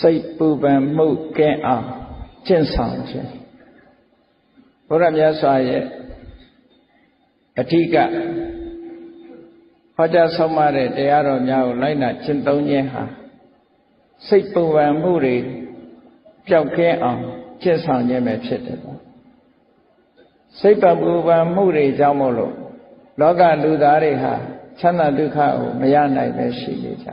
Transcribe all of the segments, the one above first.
စိတ်ပူပန်မှုကင်းအောင်ကျင့်ဆောင်ခြင်းဘုရားမြတ်စွာရဲ့အဓိကဟောကြားဆုံးမတဲ့တရားတော်များကိုလိုက်နာကျင့်သုံးခြင်းဟာစိတ်ပူပန်မှုတွေပျောက်ကင်းအောင်ကျင့်ဆောင်ခြင်းပဲဖြစ်တယ်ပေါ့စိတ်ပူပန်မှုတွေကြောင့်မို့လို့လောကလူသားတွေဟာချမ်းသာဒုက္ခကိုမရနိုင်ပဲရှိနေကြ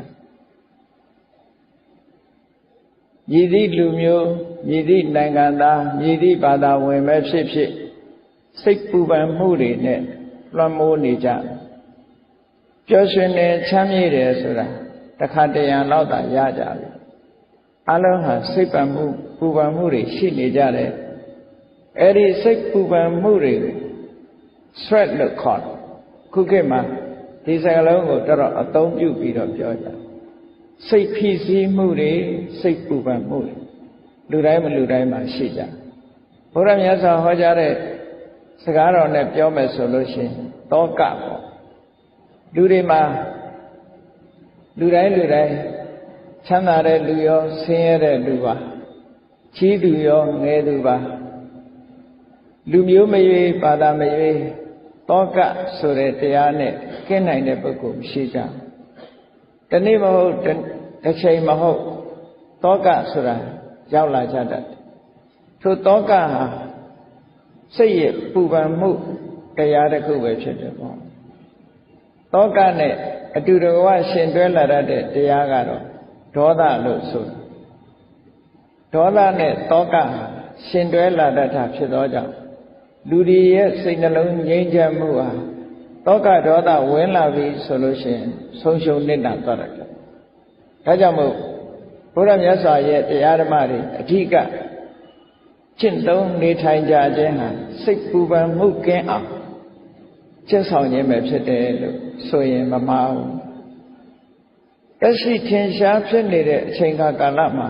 မြည်သည့်လူမျိုးမြည်သည့်နိုင်ငံသားမြည်သည့်ဘာသာဝင်ပဲဖြစ်ဖြစ်စိတ်ပူပန်မှုတွေနဲ့လွှမ်းမိုးနေကြပျော်ရွှင်နေချမ်းမြေ့တယ်ဆိုတာတစ်ခါတရံတော့သာရကြပြီအလုံးဟာစိတ်ပူပန်မှုတွေရှိနေကြတယ်အဲ့ဒီစိတ်ပူပန်မှုတွေ stress လို့ခေါ်တယ်ခုခေတ်မှာဒီစကားလုံးကိုတော်တော်အသုံးပြုပြီးတော့ပြောကြစိတ်ဖိစီးမှုတွေစိတ်ပူပန်မှုတွေလူတိုင်းမလူတိုင်းမှာရှိကြဘုရားမြတ်စွာဟောကြားတဲ့စကားတော်နဲ့ပြောမယ်ဆိုလို့ရှိရင်တောကပေါ့လူတွေမှာလူတိုင်းချမ်းသာတဲ့လူရောဆင်းရဲတဲ့လူပါကြီးသူရောငယ်သူပါလူမျိုးမရွေးဘာသာမရွေးတောကဆိုတဲ့တရားနဲ့ကင်းနိုင်တဲ့ပုဂ္ဂိုလ်မရှိကြတနေ့မဟုတ်တစ်ချိန်မဟုတ်တောကဆိုတာရောက်လာကြတတ်ထိုတောကဟာစိတ်ရဲ့ပူပန်မှုတရားတစ်ခုပဲဖြစ်တယ်ပေါ့တောကနဲ့အတူတကွရှင်တွဲလာတတ်တဲ့တရားကတော့ဒေါသလို့ဆိုတာဒေါသနဲ့တောကဟာရှင်တွဲလာတတ်တာဖြစ်သောကြောင့်လူတွေရဲ့စိတ်နှလုံးငြိမ်းချမ်းမှုဟာတောကဒေါသဝင်လာပြီဆိုလို့ရှိရင်ဆုံးရှုံးနေတာသွားတယ်ဒါကြောင့်မို့ဘုရားမြတ်စွာရဲ့တရားဓမ္မတွေအဓိကကျင့်သုံးနေထိုင်ကြခြင်းဟာစိတ်ပူပန်မှုကင်းအောင်ကျင့်ဆောင်ခြင်းပဲဖြစ်တယ်လို့ဆိုရင်မမှားဘူးတရှိထင်ရှားဖြစ်နေတဲ့အချိန်ကာလမှာ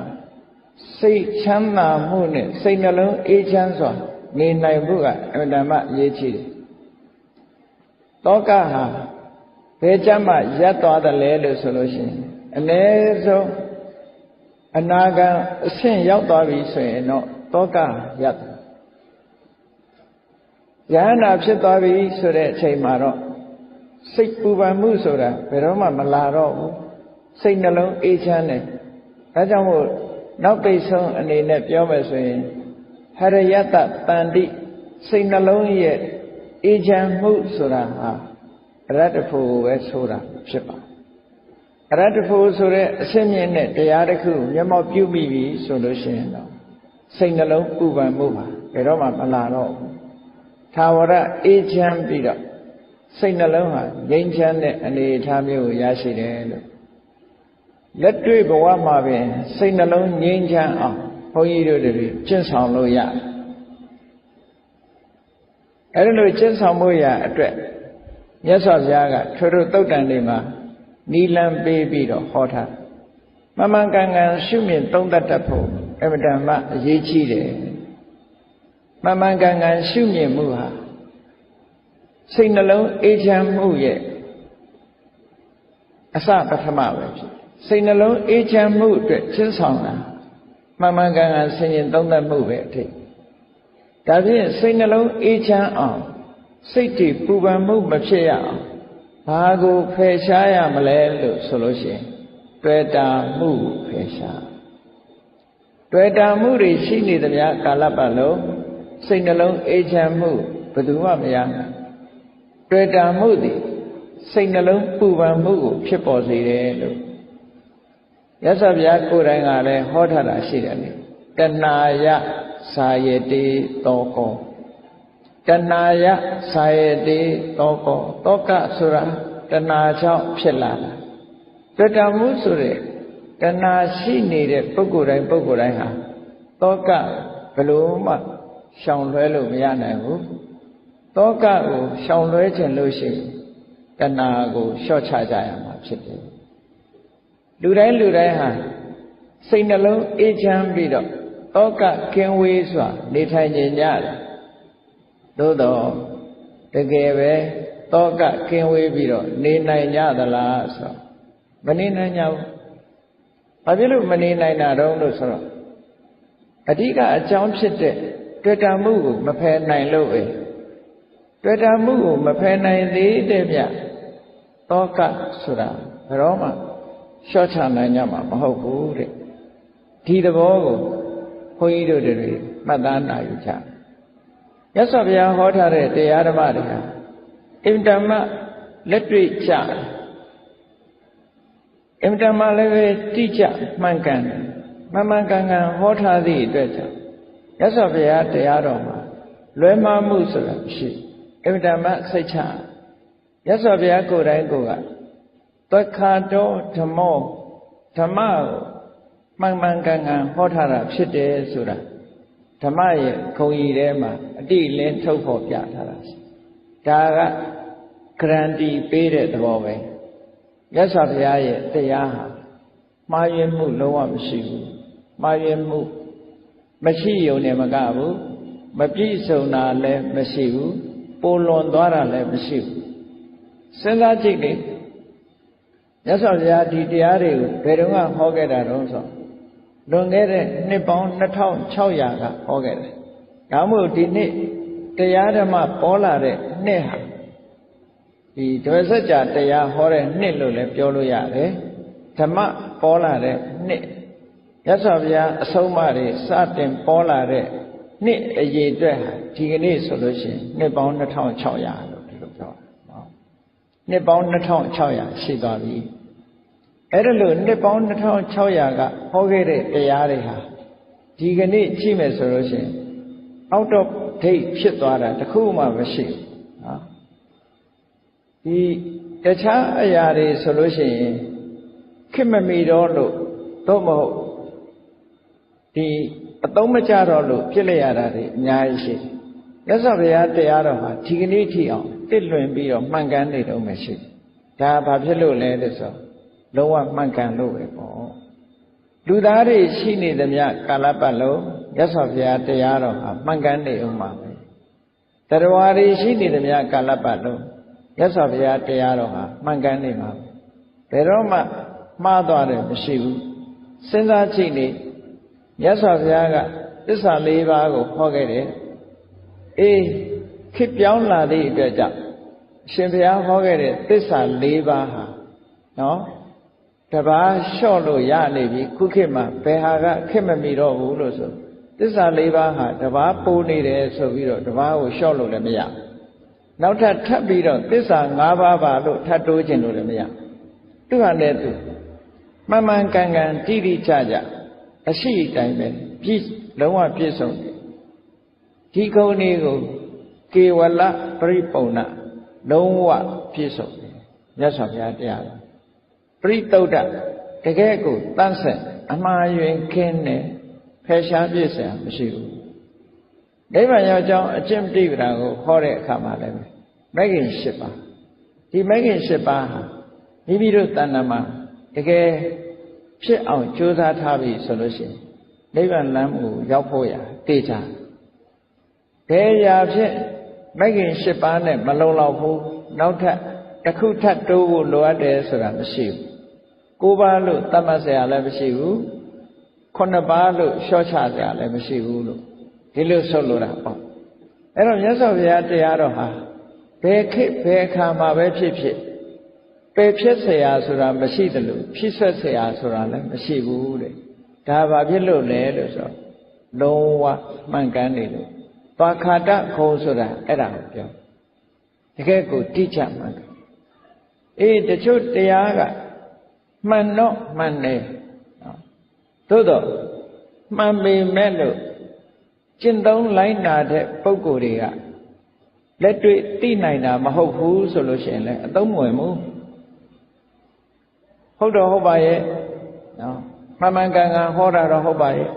စိတ်ချမ်းသာမှုနဲ့စိတ်နှလုံးအေးချမ်းစွာနေနိုင်ဖို့ကအမှန်တမ်းအရေးကြီးတယ်တောကဟာဘယ်ကြမှာရပ်သွားတယ်လဲလို့ဆိုလို့ရှိရင်အ ਨੇ ဆုံးအနာဂံအဆင့်ရောက်သွားပြီဆိုရင်တော့တောကရပ်တယ်ယန္တာဖြစ်သွားပြီဆိုတဲ့အချိန်မှာတော့စိတ်ပူပန်မှုဆိုတာဘယ်တော့မှမလာတော့ဘူးစိတ်နှလုံးအေးချမ်းတယ်ဒါကြောင့်မို့နောက်ပိတ်ဆုံးအနေနဲ့ပြောမယ်ဆိုရင်ဟရယတတန္တိစိတ်နှလုံးရဲ့အေးချမ်းမှုဆိုတာဟာအရတ္တဖို့ပဲဆိုတာဖြစ်ပါအရတ္တဖို့ဆိုတဲ့အရှင်းမြင့်တဲ့တရားတစ်ခုမျက်မှောက်ပြုမိပြီဆိုလို့ရှိရင်တော့စိတ်နှလုံးပူပန်မှုပါဘယ်တော့မှမလာတော့ဘူးသာဝရအေးချမ်းပြီးတော့စိတ်နှလုံးဟာငြိမ်းချမ်းတဲ့အနေအထားမျိုးကိုရရှိတယ်လို့လက်တွေ့ဘဝမှာပင်စိတ်နှလုံးငြိမ်းချမ်းအောင်ဘုန်းကြီးတို့တွေကျင့်ဆောင်လို့ရအဲ့လိုကျင့်ဆောင်ဖို့ရအတွက်မြတ်စွာဘုရားကထိုတို့သုတ်တန်တွေမှာနီလံပေးပြီးတော့ဟောထားမမှန်ကန်ကန်ရှုမြင်သုံးသပ်တတ်ဖို့အမှန်တမ်းအရေးကြီးတယ်မမှန်ကန်ကန်ရှုမြင်မှုဟာစိတ်နှလုံးအေးချမ်းမှုရဲ့အစပထမပဲဖြစ်စိတ်နှလုံးအေးချမ်းမှုအတွက်ကျင့်ဆောင်တာမှန်မှန်ကန်ကန်ဆင်ခြင်သုံးသပ်မှုပဲအထိဒါဖြင့်စိတ်နှလုံးအေးချမ်းအောင်စိတ်တည်ပူပန်မှုမဖြစ်ရအောင်ဘာကိုဖယ်ရှားရမလဲလို့ဆိုလို့ရှိရင်တွေ့တာမှုဖယ်ရှားတွေ့တာမှုတွေရှိနေသမျှကာလပတ်လုံးစိတ်နှလုံးအေးချမ်းမှုဘယ်သူမှမရနိုင်တွေ့တာမှုသည်စိတ်နှလုံးပူပန်မှုကိုဖြစ်ပေါ်စေတယ်လို့ရသော်ဗျာကိုယ်တိုင်ကလည်းဟောထားတာရှိတယ်လေတဏှာယသာယတိတောကောတဏှာယသာယတိတောကောတောကဆိုတာတဏှာကြောင့်ဖြစ်လာတာတွေ့တာမှုဆိုတဲ့တဏှာရှိနေတဲ့ပုဂ္ဂိုလ်တိုင်းဟာတောကဘယ်လိုမှရှောင်လွှဲလို့မရနိုင်ဘူးတောကကိုရှောင်လွှဲခြင်းလို့ရှိရင်တဏှာကိုလျှော့ချကြရမှာဖြစ်တယ်လူတိုင်းဟာစိတ်နှလုံးအေးချမ်းပြီးတော့တောကကင်းဝေးစွာနေထိုင်ကြတယ်သို့တော့တကယ်ပဲတောကကင်းဝေးပြီးတော့နေနိုင်ကြသလားဆိုမနေနိုင်ကြဘူး ဘာဖြစ်လို့မနေနိုင်တာတော့လို့ဆိုတော့အဓိကအကြောင်းဖြစ်တဲ့တွေ့တာမှုကိုမဖယ်နိုင်လို့ပဲတွေ့တာမှုကိုမဖယ်နိုင်သေးတဲ့ဗျတောကဆိုတာဘယ်တော့မှရှော့ချနိုင်ကြမှာမဟုတ်ဘူးတဲ့ဒီသဘောကိုဘုန်းကြီးတို့တွေမှတ်သားနိုင်ကြမြတ်စွာဘုရားဟောထားတဲ့တရားဓမ္မတွေဟာအင်တမလက်တွေ့ကြအင်တမလည်းပဲတိကျမှန်ကန်တယ်မှန်မှန်ကန်ကန်ဟောထားသည့်အတွက်ကြောင့်မြတ်စွာဘုရားတရားတော်မှာလွဲမှားမှုဆိုတာမရှိအင်တမစိတ်ချမြတ်စွာဘုရားကိုယ်တိုင်ကိုယ်ကသက္ခာတောဓမ္မောဓမ္မကိုမှန်မှန်ကန်ကန်ဟောထားတာဖြစ်တယ်ဆိုတာဓမ္မရဲ့ခုံကြီးထဲမှာအတိလင်းထုတ်ဖော်ပြထားတာဒါကဂရန်တီပေးတဲ့သဘောပဲမြတ်စွာဘုရားရဲ့တရားဟာမှားယွင်းမှုလုံးဝမရှိဘူးမှားယွင်းမှုမရှိုံနဲ့မကဘူးမပြည့်စုံတာလည်းမရှိဘူးပိုလွန်သွားတာလည်းမရှိဘူးစဉ်းစားကြည့်လေမြတ်စွာဘုရားဒီတရားတွေကိုဘယ်တော့မှဟောခဲ့တာတော့ဆိုလွန်ခဲ့တဲ့နှစ်ပေါင်း2600ကဟောခဲ့တယ်ဒါမှမဟုတ်ဒီနှစ်တရားဓမ္မပေါ်လာတဲ့နှစ်ဟာဒီဒွေစัจ जा တရားဟောတဲ့နှစ်လို့လည်းပြောလို့ရတယ်ဓမ္မပေါ်လာတဲ့နှစ်မြတ်စွာဘုရားအဆုံးအမတွေစတင်ပေါ်လာတဲ့နှစ်အရေးအတွက်ဟာဒီကနေ့ဆိုလို့ရှိရင်နှစ်ပေါင်း2600လို့ဒီလိုပြောတာနော်နှစ်ပေါင်း2600ရှိသွားပြီအဲ့ဒါလို့နှစ်ပေါင်း2600ကဟောခဲ့တဲ့တရားတွေဟာဒီကနေ့ကြည့်မယ်ဆိုလို့ရှိရင် out of date ဖြစ်သွားတာတခုမှမရှိဘူးနော်ဒီတခြားအရာတွေဆိုလို့ရှိရင်ခင်မမီတော့လို့တော့မဟုတ်ဒီအသုံးမကျတော့လို့ဖြစ်လိုက်ရတာတွေအများကြီးရှိမြတ်စွာဘုရားတရားတော်မှာဒီကနေ့ထိအောင်တစ်လွင်ပြီးတော့မှန်ကန်နေတော့မှရှိဒါဘာဖြစ်လို့လဲလို့ဆိုလုံးဝမှန်ကန်လို့ပဲပေါ့လူသားတွေရှိနေသမျှကာလပတ်လုံးမြတ်စွာဘုရားတရားတော်ဟာမှန်ကန်နေအောင်ပါပဲတရားဝါတွေရှိနေသမျှကာလပတ်လုံးမြတ်စွာဘုရားတရားတော်ဟာမှန်ကန်နေမှာဘယ်တော့မှမှားသွားတယ်မရှိဘူးစဉ်းစားကြည့်နေမြတ်စွာဘုရားကသစ္စာ၄ပါးကိုဟောခဲ့တယ်အေးခေတ်ပြောင်းလာသည့်အတွက်ကြောင့်ရှင်ဘုရားဟောခဲ့တဲ့သစ္စာ၄ပါးဟာနော်တပါးလျှော့လို့ရနေပြီခုခေတ်မှာဘယ်ဟာကခေတ်မမီတော့ဘူးလို့ဆိုသစ္စာ၄ပါးဟာတပါးပိုးနေတယ်ဆိုပြီးတော့တပါးကိုလျှော့လို့လည်းမရနောက်ထပ်ပြီးတော့သစ္စာ၅ပါးပါလို့ထပ်တိုးခြင်းလို့လည်းမရသူဟာလည်းသူမှန်မှန်ကန်ကန်တိတိကျကျအရှိအတိုင်းပဲပြည့်လုံးဝပြည့်စုံတယ်ဒီကုန်းလေးကိုကေဝလပရိပုံဏလုံးဝပြည့်စုံတယ်မြတ်စွာဘုရားတရားတော်ပရိသုဒ္ဓတကယ်ကိုတန့်ဆက်အမှားယွင်းခင်းနေဖယ်ရှားပြည့်စင်မရှိဘူးနိဗ္ဗာန်ရောက်ကြောင်းအကျင့်တိပ္ပံကိုဟောတဲ့အခါမှာလည်းမဂ္ဂင်၈ပါးဒီမဂ္ဂင်၈ပါးဟာမိမိတို့တဏ္ဍာမှာတကယ်ဖြစ်အောင်ကြိုးစားထားပြီဆိုလို့ရှိရင်နိဗ္ဗာန်လမ်းကိုရောက်ဖို့ရတေချာဘယ်ရာဖြစ်မဂ္ဂင်၈ပါးနဲ့မလုံလောက်ဘူးနောက်ထပ်တစ်ခုထပ်တိုးဖို့လိုအပ်တယ်ဆိုတာမရှိဘူး၉ပါးလို့သတ်မှတ်เสียရလည်းမရှိဘူး9ပါးလို့လျှော့ချเสียရလည်းမရှိဘူးလို့ဒီလိုဆုတ်လို့တာပေါ့အဲ့တော့မြတ်စွာဘုရားတရားတော်ဟာဘယ်ခေတ်ဘယ်အခါမှာပဲဖြစ်ဖြစ်ပယ်ဖြစ်เสียဆိုတာမရှိသလိုဖြစ်ဆက်เสียဆိုတာလည်းမရှိဘူးတဲ့ဒါဘာဖြစ်လို့လဲလို့ဆိုတော့လုံးဝမှန်ကန်နေလို့သွားခါတခုံဆိုတာအဲ့ဒါကိုပြောတကယ်ကိုတိကျမှန်ကန်အေးတချို့တရားကမှန်တော့မှန်တယ်သို့တော့မှန်ပေမဲ့လို့ကျင့်သုံးလိုက်နာတဲ့ပုဂ္ဂိုလ်တွေကလက်တွေ့သိနိုင်တာမဟုတ်ဘူးဆိုလို့ရှိရင်လည်းအသုံးမဝင်ဘူးဟုတ်တော့ဟုတ်ပါရဲ့နော်မှန်မှန်ကန်ကန်ဟောတာတော့ဟုတ်ပါရဲ့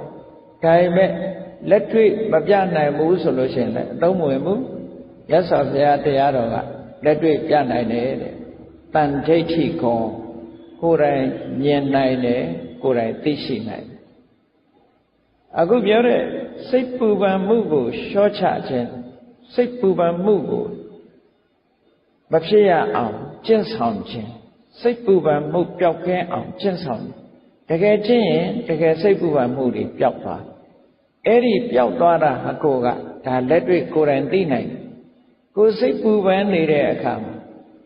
ဒါပေမဲ့လက်တွေ့မပြနိုင်ဘူးဆိုလို့ရှိရင်လည်းအသုံးမဝင်ဘူးရသော်ဘုရားတရားတော်ကလက်တွေ့ပြနိုင်တယ်တဲ့တန်ဋိဋ္ဌိကောကိုယ်တိုင်မြင်နိုင်တယ်ကိုယ်တိုင်သိရှိနိုင်တယ်အခုပြောတဲ့စိတ်ပူပန်မှုကိုလျှော့ချခြင်းစိတ်ပူပန်မှုကိုမဖြစ်ရအောင်ကျင့်ဆောင်ခြင်းစိတ်ပူပန်မှုပျောက်ကင်းအောင်ကျင့်ဆောင် တကယ်ချင်းရင်တကယ်စိတ်ပူပန်မှုတွေပျောက်သွားအဲ့ဒီပျောက်သွားတာအကိုကဒါလက်တွေ့ကိုယ်တိုင်သိနိုင်ကိုယ်စိတ်ပူပန်နေတဲ့အခါမှာ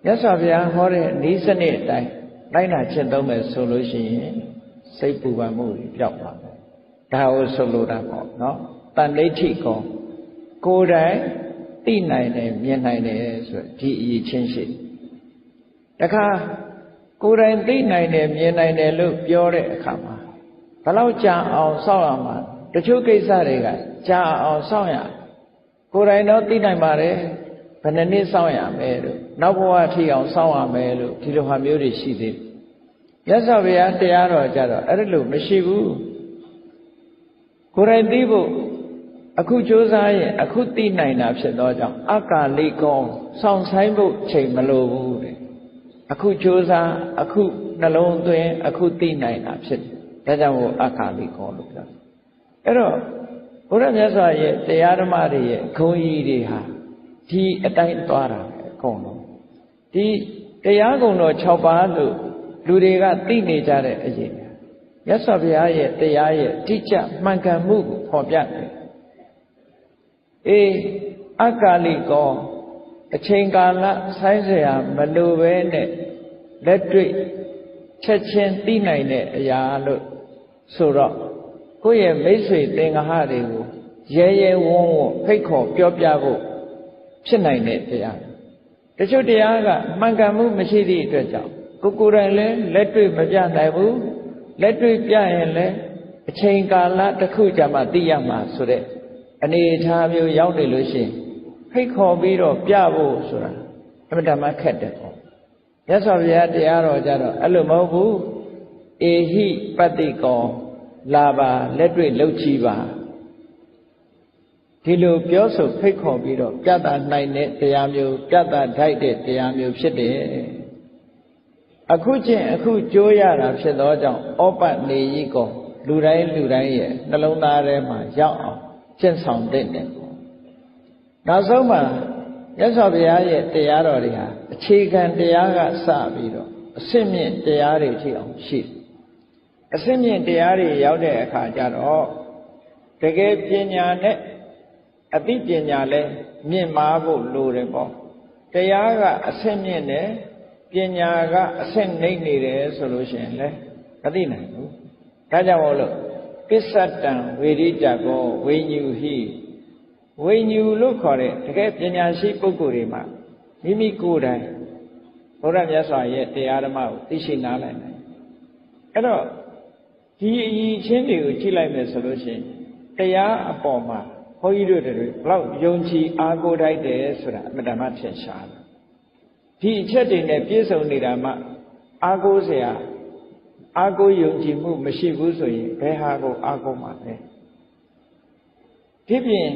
မြတ်စွာဘုရားဟောတဲ့ဤစနစ်အတိုင်းလိုက်နာကျင့်သုံးမယ်ဆိုလို့ရှိရင်စိတ်ပူပန်မှုတွေပျောက်သွားတယ်ဒါကိုဆိုလိုတာပေါ့နော်တဏှိဋ္ဌိကောကိုယ်တိုင်သိနိုင်တယ်မြင်နိုင်တယ်ဆိုဒီအရေးချင်းရှိတခါကိုယ်တိုင်သိနိုင်တယ်မြင်နိုင်တယ်လို့ပြောတဲ့အခါမှာဘယ်လောက်ကြာအောင်စောင့်ရမှာတချို့ကိစ္စတွေကကြာအောင်စောင့်ရကိုယ်တိုင်တော့သိနိုင်ပါတယ်ဘယ်နှစ်စောင့်ရမယ်လို့နောက်ဘဝထီအောင်စောင့်ရမယ်လို့ဒီလိုဟာမျိုးတွေရှိသေးတယ်မြတ်စွာဘုရားတရားတော်ကြတော့အဲ့လိုမရှိဘူးကိုယ်တိုင်သိဖို့အခုကြိုးစားရင်အခုသိနိုင်တာဖြစ်သောကြောင့်အကာလိကောစောင့်ဆိုင်ဖို့ချိန်မလိုဘူးတဲ့အခုကြိုးစားအခုနှလုံးသွင်းအခုသိနိုင်တာဖြစ်တယ်ဒါကြောင့်မို့အကာလိကောလို့ပြောအဲ့တော့ဘုရားမြတ်စွာရဲ့တရားဓမ္မတွေရဲ့ဂုဏ်ကြီးတွေဟာဒီအတိုင်းသွားတာပဲအကုန်လုံးဒီတရားဂုဏ်တော်6ပါးလို့လူတွေကသိနေကြတဲ့အရေးမြတ်စွာဘုရားရဲ့တရားရဲ့တိကျမှန်ကန်မှုကိုဖော်ပြတယ်အေးအကာလိကောအချိန်ကာလဆိုင်းเสียမလိုပဲနဲ့လက်တွေ့ချက်ချင်းသိနိုင်တဲ့အရာလို့ဆိုတော့ကိုယ့်ရဲ့မိတ်ဆွေသင်္ဃဟတွေကိုရဲရဲဝုန်းဝုန်းဖိတ်ခေါ်ပြောပြဖို့ဖြစ်နိုင်တဲ့တရားတချို့တရားကမှန်ကန်မှုမရှိသည့်အတွက်ကြောင့်ကိုယ်တိုင်လည်းလက်တွေ့မပြနိုင်ဘူးလက်တွေ့ပြရင်လည်းအချိန်ကာလတစ်ခုကြာမှသိရမှာဆိုတဲ့အနေအထားမျိုးရောက်နေလို့ရှိရင်ဖိတ်ခေါ်ပြီးတော့ပြဖို့ဆိုတာအမှန်တမ်းခက်တယ်ပေါ့မြတ်စွာဘုရားတရားတော်ကြတော့အဲ့လိုမဟုတ်ဘူးအေဟိပတ္တိကောလာပါလက်တွေ့လှုပ်ချီပါဒီလိုပြောဆိုဖိတ်ခေါ်ပြီးတော့ပြသနိုင်တဲ့တရားမျိုးပြသထိုက်တဲ့တရားမျိုးဖြစ်တယ်အခုချင်းအခုကြိုးရတာဖြစ်သောကြောင့်ဩပနေယိကောလူတိုင်းရဲ့နှလုံးသားထဲမှာရောက်အောင်ကျင့်ဆောင်တဲ့တယ်နောက်ဆုံးမှာမြတ်စွာဘုရားရဲ့တရားတော်တွေဟာအခြေခံတရားကစပြီးတော့အစစ်မြင့်တရားတွေထိအောင်ရှိတယ်အစစ်မြင့်တရားတွေရောက်တဲ့အခါကျတော့တကယ်ပညာနဲ့အသိပညာလဲမြင့်မားဖို့လိုတယ်ပေါ့တရားကအစစ်မြင့်တယ်ပညာကအစစ်နှိမ့်နေတယ်ဆိုလို့ရှိရင်လဲမသိနိုင်ဘူးဒါကြောင့်မို့လို့ပစ္စတံဝေရိတကောဝိညူဟိဝိညူလို့ခေါ်တဲ့တကယ်ပညာရှိပုဂ္ဂိုလ်တွေမှာမိမိကိုယ်တိုင်ဘုရားမြတ်စွာရဲ့တရားဓမ္မကိုသိရှိနားလည်နိုင်အဲ့တော့ဒီအရေးချင်းတွေကိုကြည့်လိုက်မယ်ဆိုလို့ရှိရင်တရားအပေါ်မှာဘုန်းကြီးတို့တွေဘလောက်ယုံကြည်အားကိုးထိုက်တယ်ဆိုတာအမှန်တမ်းထင်ရှားတယ်ဒီအချက်တွေနဲ့ပြည့်စုံနေတာမှအားကိုးစရာအားကိုးယုံကြည်မှုမရှိဘူးဆိုရင်ဘယ်ဟာကိုအားကိုးမှာလဲဒီပြင်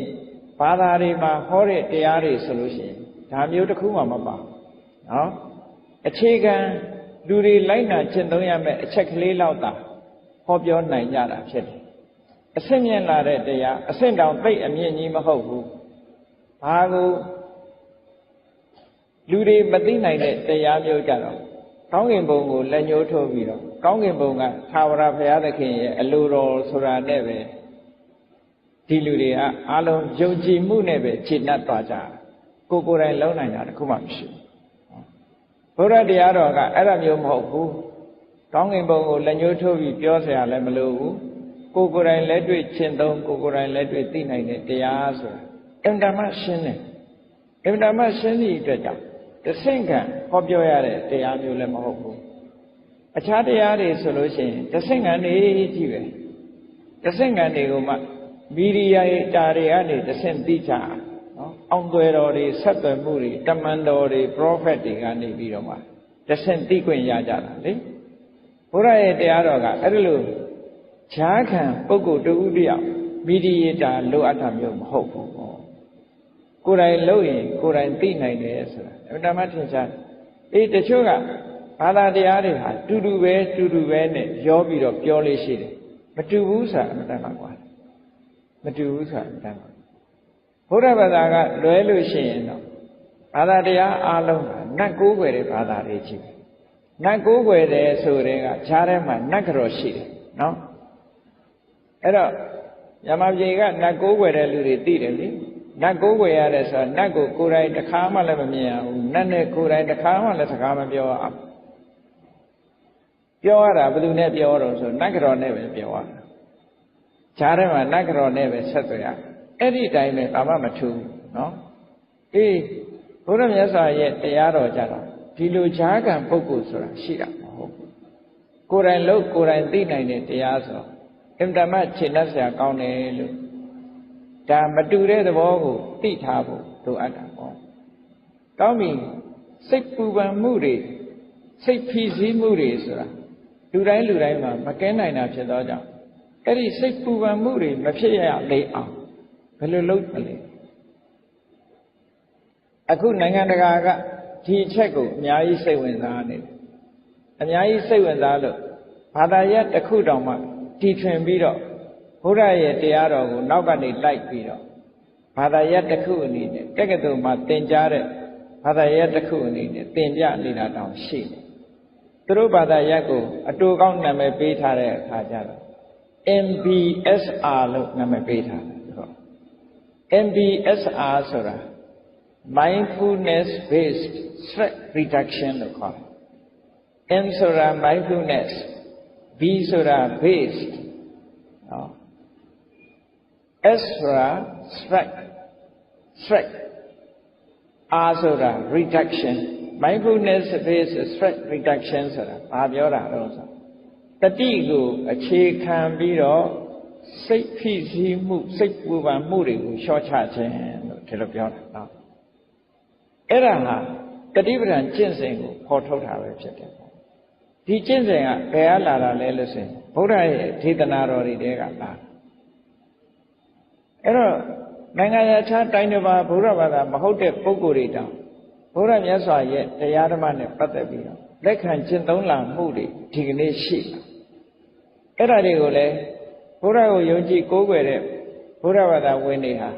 ဘာသာတွေမှာဟောတဲ့တရားတွေဆိုလို့ရှိရင်ဒါမျိုးတစ်ခုမှမပါနော်အခြေခံလူတွေလိုက်နာကျင့်သုံးရမယ့်အချက်ကလေးလောက်သာဟောပြောနိုင်ကြတာဖြစ်တယ်အဆင့်မြင့်လာတဲ့တရားအဆင့်တောင်သိအမြင့်ကြီးမဟုတ်ဘူးဘာကိုလူတွေမသိနိုင်တဲ့တရားမျိုးကြတော့ကောင်းကင်ဘုံကိုလက်ညှိုးထိုးပြီးတော့ကောင်းကင်ဘုံကသာဝရဘုရားသခင်ရဲ့အလိုတော်ဆိုတာနဲ့ပဲဒီလူတွေကအားလုံးယုံကြည်မှုနဲ့ပဲခြေနှက်သွားကြကိုယ်တိုင်လုံးနိုင်တာတခုမှမရှိဘူးဘုရားတရားတော်ကအဲ့ဒါမျိုးမဟုတ်ဘူးကောင်းကင်ဘုံကိုလက်ညှိုးထိုးပြီးပြောစရာလည်းမလိုဘူးကိုယ်တိုင်လက်တွေ့ရှင်းသုံးကိုယ်တိုင်လက်တွေ့သိနိုင်တဲ့တရားဆိုတာအင်တာမရှင်းတယ်အင်တာမရှင်းသည့်အတွက်ကြောင့်တဆင့်ခံဟောပြောရတဲ့တရားမျိုးလည်းမဟုတ်ဘူးအခြားတရားတွေဆိုလို့ရှိရင်တဆင့်ခံနေကြည့်ပဲတဆင့်ခံတွေကိုမှမီဒီယာရဲ့တာတွေကနေတဆင့်သိကြနော်အောင်သွယ်တော်တွေဆက်သွယ်မှုတွေတမန်တော်တွေ prophet တွေကနေပြီးတော့မှတဆင့်သိခွင့်ရကြတာလေဘုရားရဲ့တရားတော်ကအဲ့လိုဈာခံပုဂ္ဂိုလ်တဦးတယောက်မီဒီယာတာလိုအပ်တာမျိုးမဟုတ်ဘူးကိုယ်တိုင်လုပ်ရင်ကိုယ်တိုင်သိနိုင်တယ်ဆိုတာအမှန်တမ်းထင်ရှားအေးတချို့ကဘာသာတရားတွေဟာတူတူပဲနဲ့ရောပြီးတော့ပြောလို့ရှိတယ်မတူဘူးဆိုတာအမှန်တမ်းကွာမတူဘူးဆိုတာအမှန်တမ်းဘုရားဘာသာကလွဲလို့ရှိရင်တော့ဘာသာတရားအားလုံးကနတ်ကိုးကွယ်တဲ့ဘာသာတွေကြီးနတ်ကိုးကွယ်တယ်ဆိုတဲ့ကခြားထဲမှာနတ်ကြော်ရှိတယ် နော်အဲ့တော့ယမပြေကနတ်ကိုးွယ်တဲ့လူတွေသိတယ်လေနတ်ကိုးွယ်ရတယ်ဆိုတော့နတ်ကိုကိုယ်တိုင်တစ်ခါမှလည်းမမြင်ရဘူးနတ်နဲ့ကိုယ်တိုင်တစ်ခါမှလည်းစကားမပြောအောင်ပြောရတာဘယ်သူနဲ့ပြောတော့ဆိုနတ်ကတော်နဲ့ပဲပြောရတာဈာထဲမှာနတ်ကတော်နဲ့ပဲဆက်သွယ်ရအဲ့ဒီတိုင်းပဲဘာမှမထူးနော်အေးဘုရားမြတ်စွာရဲ့တရားတော်ကြတော့ဒီလိုဈာကံပုဂ္ဂိုလ်ဆိုတာရှိတာမဟုတ်ဘူးကိုယ်တိုင်လို့ကိုယ်တိုင်သိနိုင်တဲ့တရားဆိုအင်တမခြေနှက်ဆရာကောင်းတယ်လို့ဒါမတူတဲ့သဘောကိုသိထားဖို့လိုအပ်တာပေါ့ကောင်းပြီစိတ်ပူပန်မှုတွေစိတ်ဖိစီးမှုတွေဆိုတာလူတိုင်းမှာမကင်းနိုင်တာဖြစ်သောကြောင့်အဲ့ဒီစိတ်ပူပန်မှုတွေမဖြစ်ရလေအောင်ဘယ်လိုလုပ်မလဲအခုနိုင်ငံတကာကဒီအချက်ကိုအများကြီးစိတ်ဝင်စားနေတယ်အများကြီးစိတ်ဝင်စားလို့ဘာသာရပ်တစ်ခုတောင်မှတီထွင်ပြီးတော့ဘုရားရဲ့တရားတော်ကိုနောက်ကနေလိုက်ပြီးတော့ဘာသာရပ်တစ်ခုအနေနဲ့တက္ကသိုလ်မှာသင်ကြားတဲ့ဘာသာရပ်တစ်ခုအနေနဲ့သင်ပြနေတာတောင်ရှိတယ်သူတို့ဘာသာရပ်ကိုအတူကောင်းနာမည်ပေးထားတဲ့အခါကျတော့ MBSR လို့နာမည်ပေးထားတယ်ဟုတ် MBSR ဆိုတာ mindfulness based stress reduction လို့ခေါ်တယ် M ဆိုတာ mindfulness B ဆိုတာ based နော် S ဆိုတာ stress R ဆိုတာ reduction mindfulness based stress reduction ဆိုတာဘာပြောတာလဲဆိုတတိကိုအခြေခံပြီးတော့စိတ်ဖိစီးမှုစိတ်ပူပန်မှုတွေကိုလျှော့ချခြင်းလို့ဒီလိုပြောတာနော်အဲ့ဒါဟာတတိပဋ္ဌာန်ကျင့်စဉ်ကိုဖော်ထုတ်တာပဲဖြစ်တယ်ဒီကျင့်စဉ်ကဘယ်ကလာတာလဲလို့ဆိုရင်ဘုရားရဲ့ဒေသနာတော်တွေတဲကလာအဲ့တော့နိုင်ငံခြားတိုင်းတစ်ပါးဘုရားဘာသာမဟုတ်တဲ့ပုဂ္ဂိုလ်တွေတောင်ဘုရားမြတ်စွာရဲ့တရားဓမ္မနဲ့ပတ်သက်ပြီးတော့လက်ခံကျင့်သုံးလာမှုတွေဒီကနေ့ရှိအဲ့ဒါတွေကိုလည်းဘုရားကိုယုံကြည်ကိုးကွယ်တဲ့ဘုရားဘာသာဝင်တွေဟာ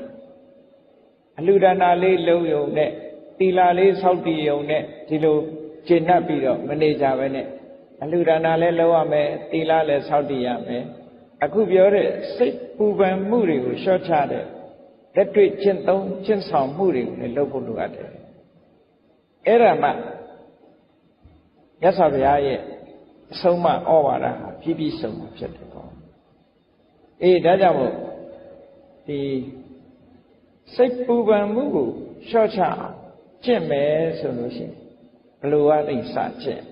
အလှူဒါနလေးလုပ်ယုံနဲ့သီလလေးစောင့်တည်ယုံနဲ့ဒီလိုကျင့်တတ်ပြီးတော့မနေကြဘဲနဲ့အလှူဒါနလည်းလုပ်ရမယ်သီလလည်းစောင့်တည်ရမယ်အခုပြောတဲ့စိတ်ပူပန်မှုတွေကိုလျှော့ချတဲ့လက်တွေ့ကျင့်သုံးကျင့်ဆောင်မှုတွေကိုလည်းလုပ်ဖို့လိုအပ်တယ်အဲ့ဒါမှမြတ်စွာဘုရားရဲ့အဆုံးအမဩဝါဒဟာပြည့်ပြည့်စုံစုံဖြစ်တယ်ပေါ့အေးဒါကြောင့်မို့ဒီစိတ်ပူပန်မှုကိုလျှော့ချအောင်ကျင့်မယ်ဆိုလို့ရှိရင်ဘယ်လိုအိစကျင့်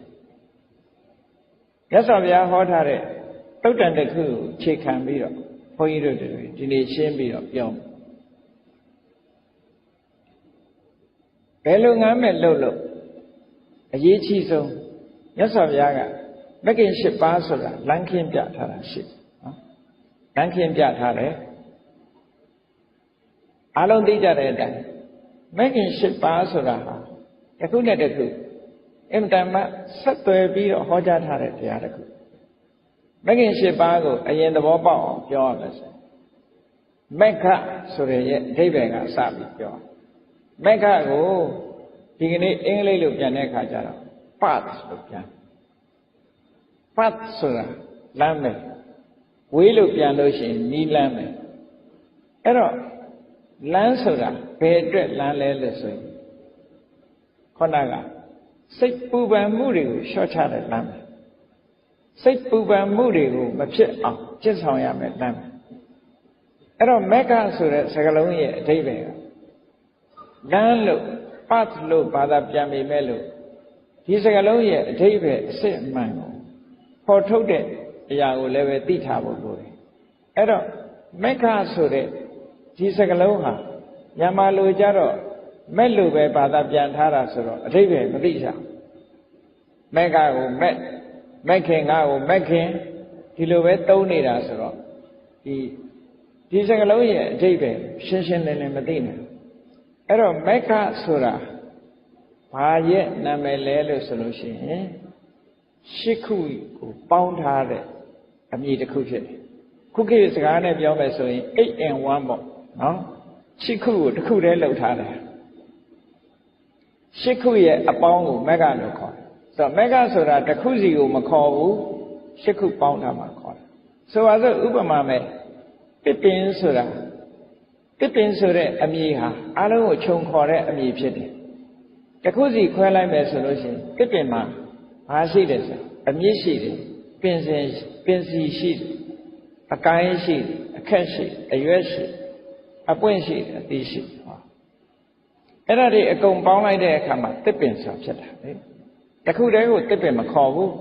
မြတ်စွာဘုရားဟောထားတဲ့တုတ်တန်တစ်ခုကိုခြေခံပြီးတော့ဘုန်းကြီးတို့တွေဒီနေ့ရှင်းပြီးတော့ပြောဘယ်လိုငမ်းမဲ့လို့အရေးကြီးဆုံးမြတ်စွာဘုရားကမဂ်ကင်၈ပါးဆိုတာလမ်းခင်းပြထားတာရှိနော်လမ်းခင်းပြထားတယ်အားလုံးသိကြတဲ့အတိုင်းမဂ်ကင်၈ပါးဆိုတာဟာတစ်ခုနဲ့တစ်ခုအင်တန်မှဆက်သွယ်ပြီးတော့ဟောကြားထားတဲ့တရားတစ်ခုမဂ်ကင်၈ပါးကိုအရင်သဘောပေါက်အောင်ပြောရမယ်ဆိုမက္ခဆိုရဲ့အဓိပ္ပာယ်ကစပြီးပြောမက္ခကိုဒီကနေ့အင်္ဂလိပ်လိုပြန်တဲ့အခါကျတော့ path လို့ပြန် path ဆိုတာလမ်းပဲဝေးလို့ပြန်လို့ရှိရင်နီးလမ်းပဲအဲ့တော့လမ်းဆိုတာဘယ်အတွက်လမ်းလဲလို့ဆိုရင်ခေါဏကစိတ်ပူပန်မှုတွေကိုလျှော့ချတဲ့လမ်းပဲစိတ်ပူပန်မှုတွေကိုမဖြစ်အောင်ကျင့်ဆောင်ရမယ်လမ်းပဲအဲ့တော့မက္ခဆိုတဲ့စကားလုံးရဲ့အဓိပ္ပာယ်ကလမ်းလို့ path လို့ဘာသာပြန်ပေမဲ့လို့ဒီစကားလုံးရဲ့အဓိပ္ပာယ်အစစ်အမှန်ကိုဖော်ထုတ်တဲ့အရာကိုလည်းပဲသိထားဖို့လိုတယ်အဲ့တော့မက္ခဆိုတဲ့ဒီစကားလုံးဟာမြန်မာလိုကြတော့မဲ့လို့ပဲဘာသာပြန်ထားတာဆိုတော့အဓိပ္ပာယ်မသိကြဘူးမက္ခကိုမက်ခင်ငါကိုမက်ခင်ဒီလိုပဲသုံးနေတာဆိုတော့ဒီစကားလုံးရဲ့အဓိပ္ပာယ်ရှင်းရှင်းလင်းလင်းမသိနိုင်အဲ့တော့မက္ခဆိုတာဘာရဲ့နာမည်လဲလို့ဆိုလို့ရှိရင်ရှစ်ခုကိုပေါင်းထားတဲ့အမည်တစ်ခုဖြစ်တယ်ခုခေတ်စကားနဲ့ပြောမယ်ဆိုရင် 8 in 1ပေါ့နော်ရှစ်ခုကိုတစ်ခုတည်းလှုပ်ထားတယ်ရှစ်ခုရဲ့အပေါင်းကိုမက္ခလို့ခေါ်တယ်ဆိုတော့မက္ခဆိုတာတစ်ခုစီကိုမခေါ်ဘူးရှစ်ခုပေါင်းထားမှခေါ်တယ် ဆိုပါစို့ဥပမာမဲ့တစ်ပင်ဆိုတာတစ်ပင်ဆိုတဲ့အမည်ဟာအလုံးကိုခြုံခေါ်တဲ့အမည်ဖြစ်တယ်တခုစီခွဲလိုက်မယ်ဆိုလို့ရှိရင်တစ်ပင်မှာဘာရှိတယ်ဆိုအမြင့်ရှိတယ်ပင်စီရှိတယ်အကိုင်းရှိတယ်အခက်ရှိအရွက်ရှိအပွင့်ရှိအသီးရှိဟောအဲ့ဒါတွေအကုန်ပေါင်းလိုက်တဲ့အခါမှာတစ်ပင်ဆိုဖြစ်တာလေတခုတည်းကိုတစ်ပင်မခေါ်ဘူး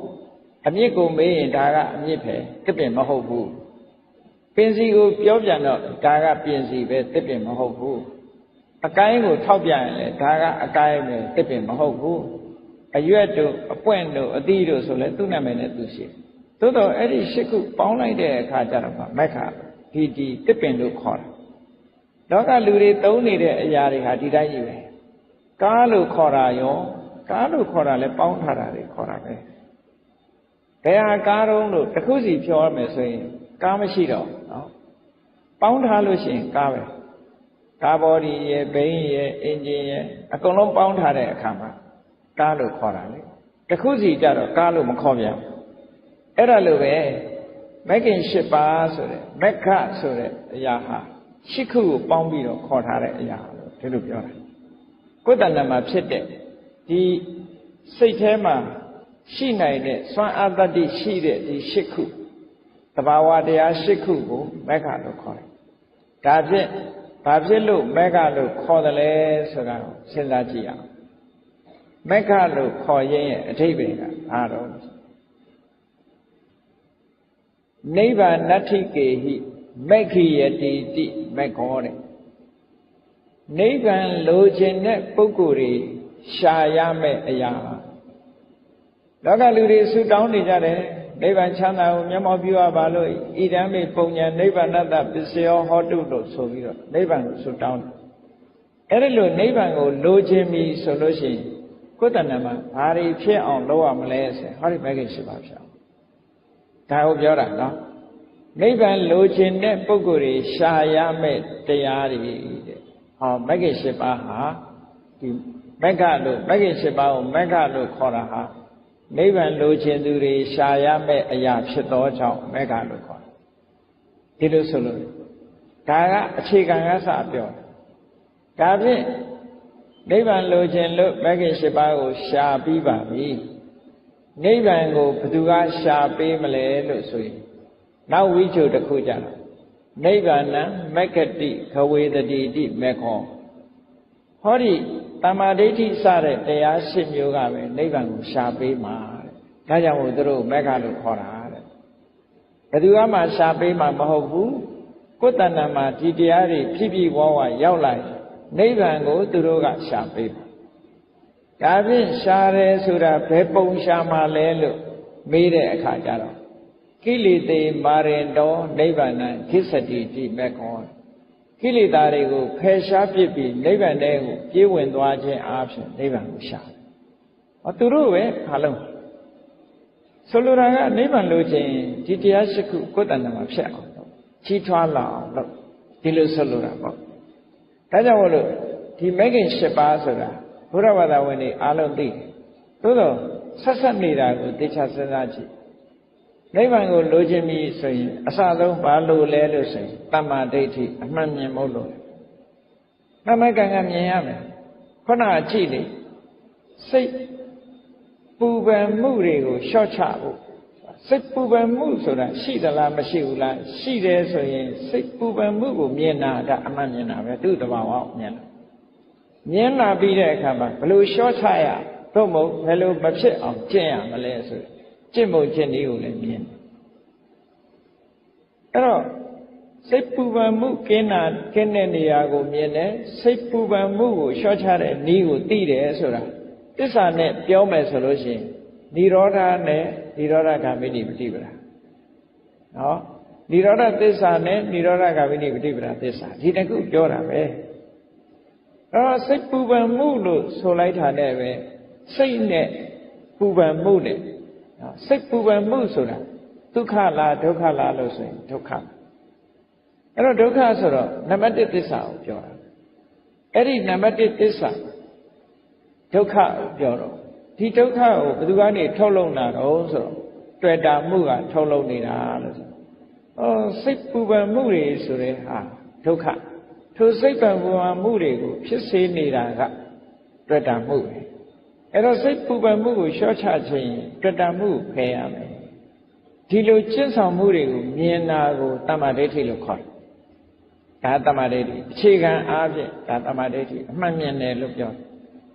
အမြင့်ကိုမေးရင်ဒါကအမြင့်ပဲတစ်ပင်မဟုတ်ဘူးပင်စီကိုပြောပြန်တော့ဒါကပင်စီပဲတစ်ပင်မဟုတ်ဘူးအကိုင်းကိုထောက်ပြန်ရင်လည်းဒါကအကိုင်းပဲတစ်ပင်မဟုတ်ဘူးအရွက်တို့အပွင့်တို့အသီးတို့ဆိုလဲသူ့နာမည်နဲ့သူရှိသို့တော့အဲ့ဒီ၈ခုပေါင်းလိုက်တဲ့အခါကျတော့မက္ခဒီတစ်ပင်လို့ခေါ်တာတော့ကလူတွေသုံးနေတဲ့အရာတွေဟာဒီတိုင်းကြီးပဲကားလို့ခေါ်တာရောကားလို့ခေါ်တာလဲပေါင်းထားတာတွေခေါ်တာပဲဘယ်ဟာကားတုံးလို့တစ်ခုစီပြောရမယ်ဆိုရင်ကားမရှိတော့နော်ပေါင်းထားလို့ရှိရင်ကားပဲကားဘောဒီရဲ့ဘိန်းရဲ့အင်ဂျင်ရဲ့အကုန်လုံးပေါင်းထားတဲ့အခါမှာကားလို့ခေါ်တာလေတစ်ခုစီကြတော့ကားလို့မခေါ်ပြန်အဲ့ဒါလိုပဲမဂ္ဂင်၈ပါးဆိုတဲ့မက္ခဆိုတဲ့အရာဟာ၈ခုကိုပေါင်းပြီးတော့ခေါ်ထားတဲ့အရာလို့ဒီလိုပြောတာကိုယ်တဏ္ဍာမှာဖြစ်တဲ့ဒီစိတ်ထဲမှာရှိနိုင်တဲ့စွမ်းအားတတ္တိရှိတဲ့ဒီ၈ခုသဘာဝတရား၈ခုကိုမက္ခလို့ခေါ်တယ်ဒါဖြင့်ဘာဖြစ်လို့မက္ခလို့ခေါ်တယ်လဲဆိုတာကိုစဉ်းစားကြည့်အောင်မက္ခလို့ခေါ်ရင်အဓိပ္ပာယ်ကဘာတော့နိဗ္ဗာန်တ္ထိကေဟိမက္ခိယတိတိမက္ခောတဲ့နိဗ္ဗာန်လိုချင်တဲ့ပုဂ္ဂိုလ်တွေရှာရမယ့်အရာလောကလူတွေဆုတောင်းနေကြတယ်နိဗ္ဗာန်ချမ်းသာကိုမျက်မှောက်ပြုရပါလို့ဣဒံမိပုံညာနိဗ္ဗာန်တ္တပစ္စယောဟောတုလို့ဆိုပြီးတော့နိဗ္ဗာန်ကိုဆုတောင်းတယ်အဲ့ဒီလိုနိဗ္ဗာန်ကိုလိုချင်ပြီဆိုလို့ရှိရင်ကိုယ်တဏ္ဍာမှာဘာတွေဖြစ်အောင်လုပ်ရမလဲဆိုဟောဒီမဂ္ဂင်၈ပါးဖြစ်အောင်ဒါကိုပြောတာနော်နိဗ္ဗာန်လိုချင်တဲ့ပုဂ္ဂိုလ်တွေရှာရမယ့်တရားတွေတဲ့ဟောမဂ္ဂင်၈ပါးဟာဒီမက္ခလို့မဂ္ဂင်၈ပါးကိုမက္ခလို့ခေါ်တာဟာနိဗ္ဗာန်လိုချင်သူတွေရှာရမယ့်အရာဖြစ်သောကြောင့်မက္ခလို့ခေါ်တယ်ဒီလိုဆိုလို့ဒါကအခြေခံကစပြောဒါဖြင့်နိဗ္ဗာန်လိုချင်လို့မဂ္ဂင်၈ပါးကိုရှာပြီးပါပြီနိဗ္ဗာန်ကိုဘယ်သူကရှာပေးမလဲလို့ဆိုရင်နောက်ဝိချုပ်တစ်ခုကြတော့နိဗ္ဗာန်မက္ခတိခဝေတတိတိမေခောဟောဒီတမ္မာဒိဋ္ဌိစတဲ့တရား၈မျိုးကပဲနိဗ္ဗာန်ကိုရှာပေးမှာတဲ့ဒါကြောင့်မို့သူတို့မက္ခလို့ခေါ်တာတဲ့ဘယ်သူမှရှာပေးမှာမဟုတ်ဘူးကိုယ်တဏ္ဍာမှာဒီတရားတွေဖြည်းဖြည်းဝဝရောက်လာနိဗ္ဗာန်ကိုသူတို့ကရှာပေးမှာဒါဖြင့်ရှားတယ်ဆိုတာဘယ်ပုံရှားမှလဲလို့မေးတဲ့အခါကျတော့ကိလေသေမာရင်တော်နိဗ္ဗာန်ခိစ္စတိတိမေခောကိလေသာတွေကိုဖယ်ရှားပစ်ပြီးနိဗ္ဗာန်ထဲကိုပြေးဝင်သွားခြင်းအားဖြင့်နိဗ္ဗာန်ကိုရှာတယ်။ဟောသူတို့ပဲအားလုံးဆိုလိုတာကနိဗ္ဗာန်လိုချင်ဒီတရားရှိခုကိုယ်တဏ္ဍာမှာဖြစ်အောင်လို့ကြီးထွားလာအောင်လို့ဒီလိုဆိုလိုတာပေါ့။ဒါကြောင့်မို့လို့ဒီမဂ္ဂင်၈ပါးဆိုတာဘုရားဘာသာဝင်တွေအားလုံးသိတယ်သို့တော့ဆက်ဆက်နေတာကိုသိချစဉ်းစားကြည့်နိဗ္ဗာန်ကိုလိုချင်ပြီဆိုရင်အစဆုံးဘာလို့လဲလို့ဆိုရင်တမ္မာဒိဋ္ဌိအမှန်မြင်မို့လို့မှန်မှန်ကန်ကန်မြင်ရမယ်ခုနကကြည့်လေစိတ်ပူပန်မှုတွေကိုလျှော့ချဖို့စိတ်ပူပန်မှုဆိုတာရှိသလားမရှိဘူးလားရှိတယ်ဆိုရင်စိတ်ပူပန်မှုကိုမြင်တာကအမှန်မြင်တာပဲသူ့တဘာဝကိုမြင်တာမြင်လာပြီးတဲ့အခါမှာဘယ်လိုလျှော့ချရတော့မဟုတ်ဘယ်လိုမဖြစ်အောင်ကျင့်ရမလဲဆိုကျင့်ဖို့ကျင့်နည်းကိုလည်းမြင်တယ်အဲ့တော့စိတ်ပူပန်မှုကင်းတဲ့နေရာကိုမြင်တယ်စိတ်ပူပန်မှုကိုလျှော့ချတဲ့နည်းကိုသိတယ်ဆိုတာသစ္စာနဲ့ပြောမယ်ဆိုလို့ရှိရင်និရောဓနဲ့និရောဓဂ ामि နိပฏิပဒါနော်និရောဓသစ္စာနဲ့និရောဓဂ ामि နိပฏิပဒါသစ္စာဒီတစ်ခုပြောတာပဲစိတ်ပူပန်မှုလို့ဆိုလိုက်တာနဲ့ပဲစိတ်နဲ့ပူပန်မှုနဲ့စိတ်ပူပန်မှုဆိုတာဒုက္ခလားဒုက္ခလားလို့ဆိုရင်ဒုက္ခအဲ့တော့ဒုက္ခဆိုတော့နံပါတ်1သစ္စာကိုပြောတာအဲ့ဒီနံပါတ်1သစ္စာဒုက္ခကိုပြောတော့ဒီဒုက္ခကိုဘယ်သူကနေထုတ်လုပ်တာတော့ဆိုတော့တွေ့တာမှုကထုတ်လုပ်နေတာလို့ဆို စိတ်ပူပန်မှုတွေဆိုတဲ့ဟာဒုက္ခထိုစိတ်ပူပန်မှုတွေကိုဖြစ်စေနေတာကတွေ့တာမှုပဲအဲ့တော့စိတ်ပူပန်မှုကိုလျှော့ချခြင်းတွေ့တာမှုဖယ်ရမယ်ဒီလိုကျင့်ဆောင်မှုတွေကိုမြင်တာကိုတမ္မာဒိဋ္ဌိလို့ခေါ်တယ်ဒါတမ္မာဒိဋ္ဌိအခြေခံအားဖြင့်ဒါတမ္မာဒိဋ္ဌိအမှန်မြင်တယ်လို့ပြောတယ်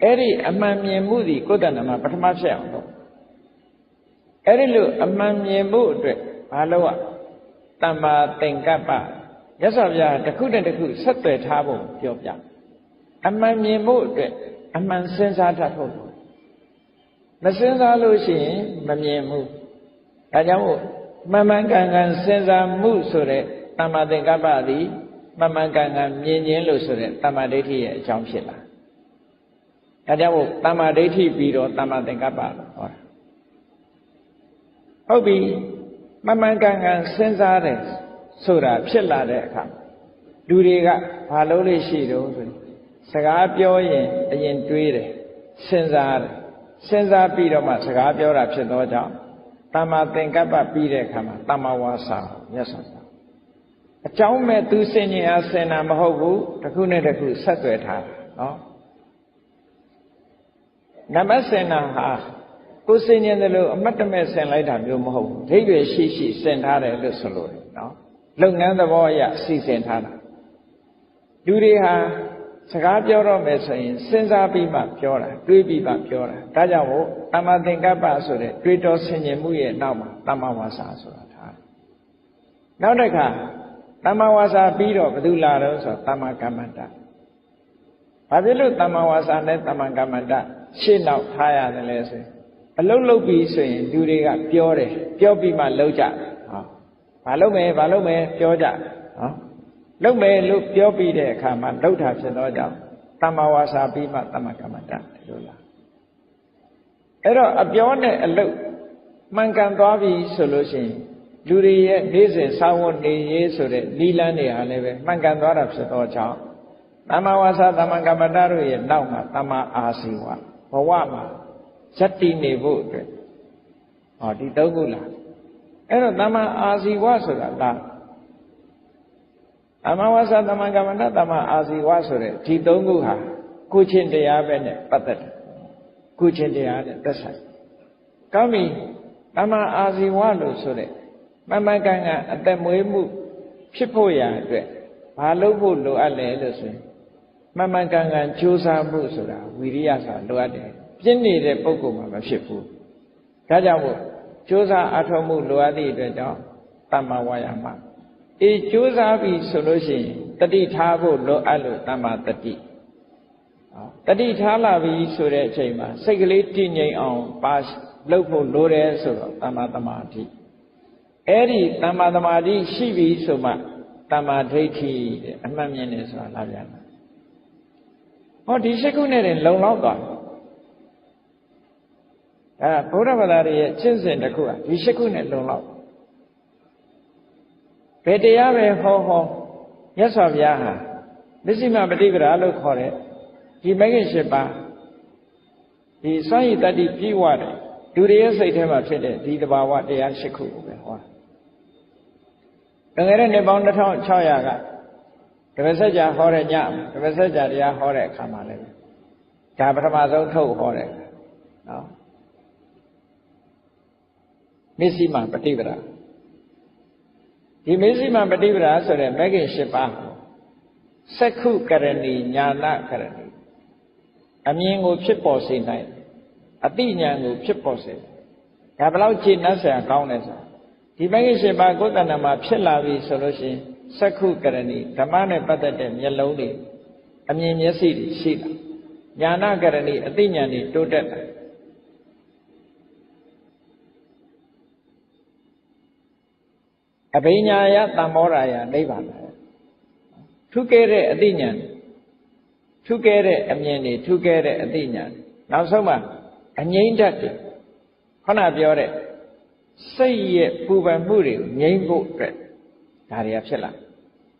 အဲ့ဒီအမှန်မြင်မှုဒီကိုယ်တဏ္ဍမှာပထမဖြစ်အောင်လုပ်အဲ့ဒီလိုအမှန်မြင်မှုအတွက်ဘာလို့อ่ะတမ္မာသင်္ကပ္ပရသော်ဗျာတစ်ခုနဲ့တစ်ခုဆက်သွယ်ထားဖို့ပြောပြအမှန်မြင်မှုအတွက်အမှန်စဉ်းစားတတ်ဖို့မစဉ်းစားလို့ရှိရင်မမြင်ဘူးဒါကြောင့်မှန်မှန်ကန်ကန်စဉ်းစားမှုဆိုတဲ့တမ္မာသင်္ကပ္ပသည်မှန်မှန်ကန်ကန်မြင်ခြင်းလို့ဆိုတဲ့တမ္မာဒိဋ္ဌိရဲ့အကြောင်းဖြစ်လာဒါကြောင့်တမ္မာဒိဋ္ဌိပြီးတော့တမ္မာသင်္ကပ္ပလို့ဟောတာဟုတ်ပြီမှန်မှန်ကန်ကန်စဉ်းစားတယ်ဆိုတာဖြစ်လာတဲ့အခါလူတွေကဘာလို့လဲရှိတော့ဆိုစကားပြောရင်အရင်တွေးတယ်စဉ်းစားတယ်စဉ်းစားပြီးတော့မှစကားပြောတာဖြစ်သောကြောင့်တမ္မာသင်္ကပ္ပပြီးတဲ့အခါမှာတမ္မာဝါစာမြတ်စွာဘုရားအကြောင်းမဲ့သူစင်ញင်အားဆင်တာမဟုတ်ဘူးတစ်ခုနဲ့တစ်ခုဆက်သွယ်ထားတာနော်နမစင်နာဟာကိုစင်ញင်တယ်လို့အမတ်တမဲ့ဆင်လိုက်တာမျိုးမဟုတ်ဘူးဒိဋ္ဌိရှိရှိဆင်ထားတယ်လို့ဆိုလို့နော်လုပ်ငန်းသဘောအရစီစဉ်ထားတာလူတွေဟာစကားပြောတော့မယ်ဆိုရင်စဉ်းစားပြီးမှပြောတာတွေးပြီးမှပြောတာဒါကြောင့်မို့တမ္မာသင်္ကပ္ပဆိုတဲ့တွေးတော်ဆင်ញင်မှုရဲ့နောက်မှာတမ္မာဝါစာဆိုတာထားတယ်နောက်တစ်ခါတမ္မာဝါစာပြီးတော့ဘယ်သူလာတော့ဆိုတမ္မာကမ္မန္တဘာဖြစ်လို့တမ္မာဝါစာနဲ့တမ္မာကမ္မန္တရှေ့နောက်ထားရတယ်လဲဆိုရင်အလုံးလုံးပြီးဆိုရင်လူတွေကပြောတယ်ပြောပြီးမှလုပ်ကြဟောဘာလုပ်မယ်ပြောကြဟောလုပ်မယ်လို့ပြောပြီးတဲ့အခါမှာလုပ်တာဖြစ်တော့ကြောင့်တမ္မာဝါစာပြီးမှတမ္မာကမ္မန္တလို့လားအဲ့တော့အပြောနဲ့အလုပ်မှန်ကန်သွားပြီဆိုလို့ရှိရင်လူတွေရဲ့နေ့စဉ်စာဝတ်နေရေးဆိုတဲ့နိလန်းတွေဟာလည်းပဲမှန်ကန်သွားတာဖြစ်တော့ကြောင့်တမ္မာဝါစာတမ္မာကမ္မန္တတို့ရဲ့နောက်မှာတမ္မာအာဇီဝဘဝမှာဇတ္တိနေဖို့အတွက်ဟောဒီသုံးခုလားအဲ့တော့တမ္မာအာဇီဝဆိုတာလားတမ္မာဝါစာတမ္မာကမ္မန္တတမ္မာအာဇီဝဆိုတဲ့ဒီသုံးခုဟာကိုချင်းတရားပဲနဲ့ပတ်သက်တယ်ကိုချင်းတရားနဲ့သက်ဆိုင်ကောင်းပြီတမ္မာအာဇီဝလို့ဆိုတဲ့မှန်မှန်ကန်ကန်အသက်မွေးမှုဖြစ်ဖို့ရာအတွက်ဘာလုပ်ဖို့လိုအပ်လဲလို့ဆိုရင်မှန်မှန်ကန်ကန်ကြိုးစားမှုဆိုတာဝီရိယဆိုတာလိုအပ်တယ်ပြင်းနေတဲ့ပုဂ္ဂိုလ်မှာမဖြစ်ဘူးဒါကြောင့်မို့ကြိုးစားအထောက်မှုလိုအပ်သည့်အတွက်ကြောင့်တမ္မာဝါယာမကြိုးစားပြီဆိုလို့ရှိရင်တတိထားဖို့လိုအပ်လို့တမ္မာတတိတတိထားလာပြီဆိုတဲ့အချိန်မှာစိတ်ကလေးတည်ငြိမ်အောင်ပါလုပ်ဖို့လိုတယ်ဆိုတော့တမ္မာသမာဓိအဲ့ဒီတမ္မာသမာဓိရှိပြီဆိုမှတမ္မာဒိဋ္ဌိတဲ့အမှန်မြင်တယ်ဆိုတာလာပြန်တယ်ဟောဒီရှိခုနဲ့လုံလောက်သွားဗုဒ္ဓဘာသာရဲ့ကျင့်စဉ်တစ်ခုကဒီရှိခုနဲ့လုံလောက်ဘယ်တရားပဲဟောမြတ်စွာဘုရားဟာမစ္စည်းမပฏิပဒါလို့ခေါ်တဲ့ဒီမဂ္ဂင်၈ပါးဒီစွမ်းရည်တတ္တိပြည့်ဝတဲ့လူတွေရဲ့စိတ်ထဲမှာဖြစ်တဲ့ဒီတဘာဝတရား၈ခုကိုပဲဟောတကယ်တဲ့နှစ်ပေါင်း2600ကဓမ္မစကြာဟောတဲ့ညဓမ္မစကြာတရားဟောတဲ့အခါမှာလည်းဒါပထမဆုံးထုတ်ဟောတယ်နော်မစ္စည်းမပฏิပဒါဒီမစ္စည်းမပฏิပဒါဆိုတဲ့မဂ္ဂင်၈ပါးစက္ခုကရဏီညာနာကရဏီအမြင်ကိုဖြစ်ပေါ်စေနိုင်အတိညာကိုဖြစ်ပေါ်စေဒါဘယ်လောက်ခြေနှက်ဆရာကောင်းလဲဆိုဒီမဂ္ဂင်၈ပါးကိုယ်တဏ္ဍမှာဖြစ်လာပြီဆိုလို့ရှိရင်စက္ခုကရဏီဓမ္မနဲ့ပတ်သက်တဲ့မျက်လုံးတွေအမြင်မျက်စိတွေရှိတာညာနာကရဏီအတိညာတွေတိုးတက်တာအဘိညာယသံမောရာယနိဗ္ဗာန်ထူးကဲတဲ့အတိညာထူးကဲတဲ့အမြင်တွေထူးကဲတဲ့အတိညာနောက်ဆုံးမှအငြိမ့်တတ်တယ်ခုနပြောတဲ့စိတ်ရဲ့ပူပန်မှုတွေကိုငြိမ့်ဖို့အတွက်ဒါတွေကဖြစ်လာ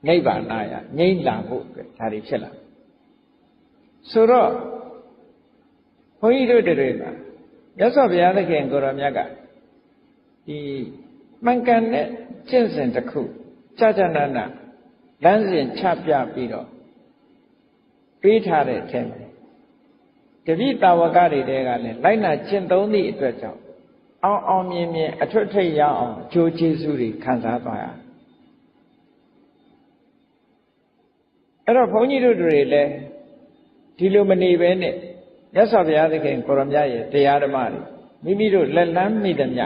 နိဗ္ဗာန်ယငြိမ့်လာဖို့အတွက်ဒါတွေဖြစ်လာဆိုတော့ဘုန်းကြီးတို့တွေကမြတ်စွာဘုရားသခင်ကိုရောမြတ်ကဒီမှန်ကန်တဲ့ ကျင့်စဉ်တစ်ခုကြာကြာနာနာလမ်းစဉ်ချပြပြီးတော့ပေးထားတဲ့အထက်မှာတပိတာဝကတွေတဲကလည်းလိုက်နာကျင့်သုံးသည့်အတွက်ကြောင့်အောင်မြင်မြင်အထွတ်ထိပ်ရအောင်ကြိုးကျေးဇူးတွေခံစားသွားရအဲ့တော့ဘုန်းကြီးတို့တွေလည်းဒီလိုမနေပဲနဲ့မြတ်စွာဘုရားသခင်ကိုရမရဲ့တရားဓမ္မတွေမိမိတို့လက်လန်းမိသမျှ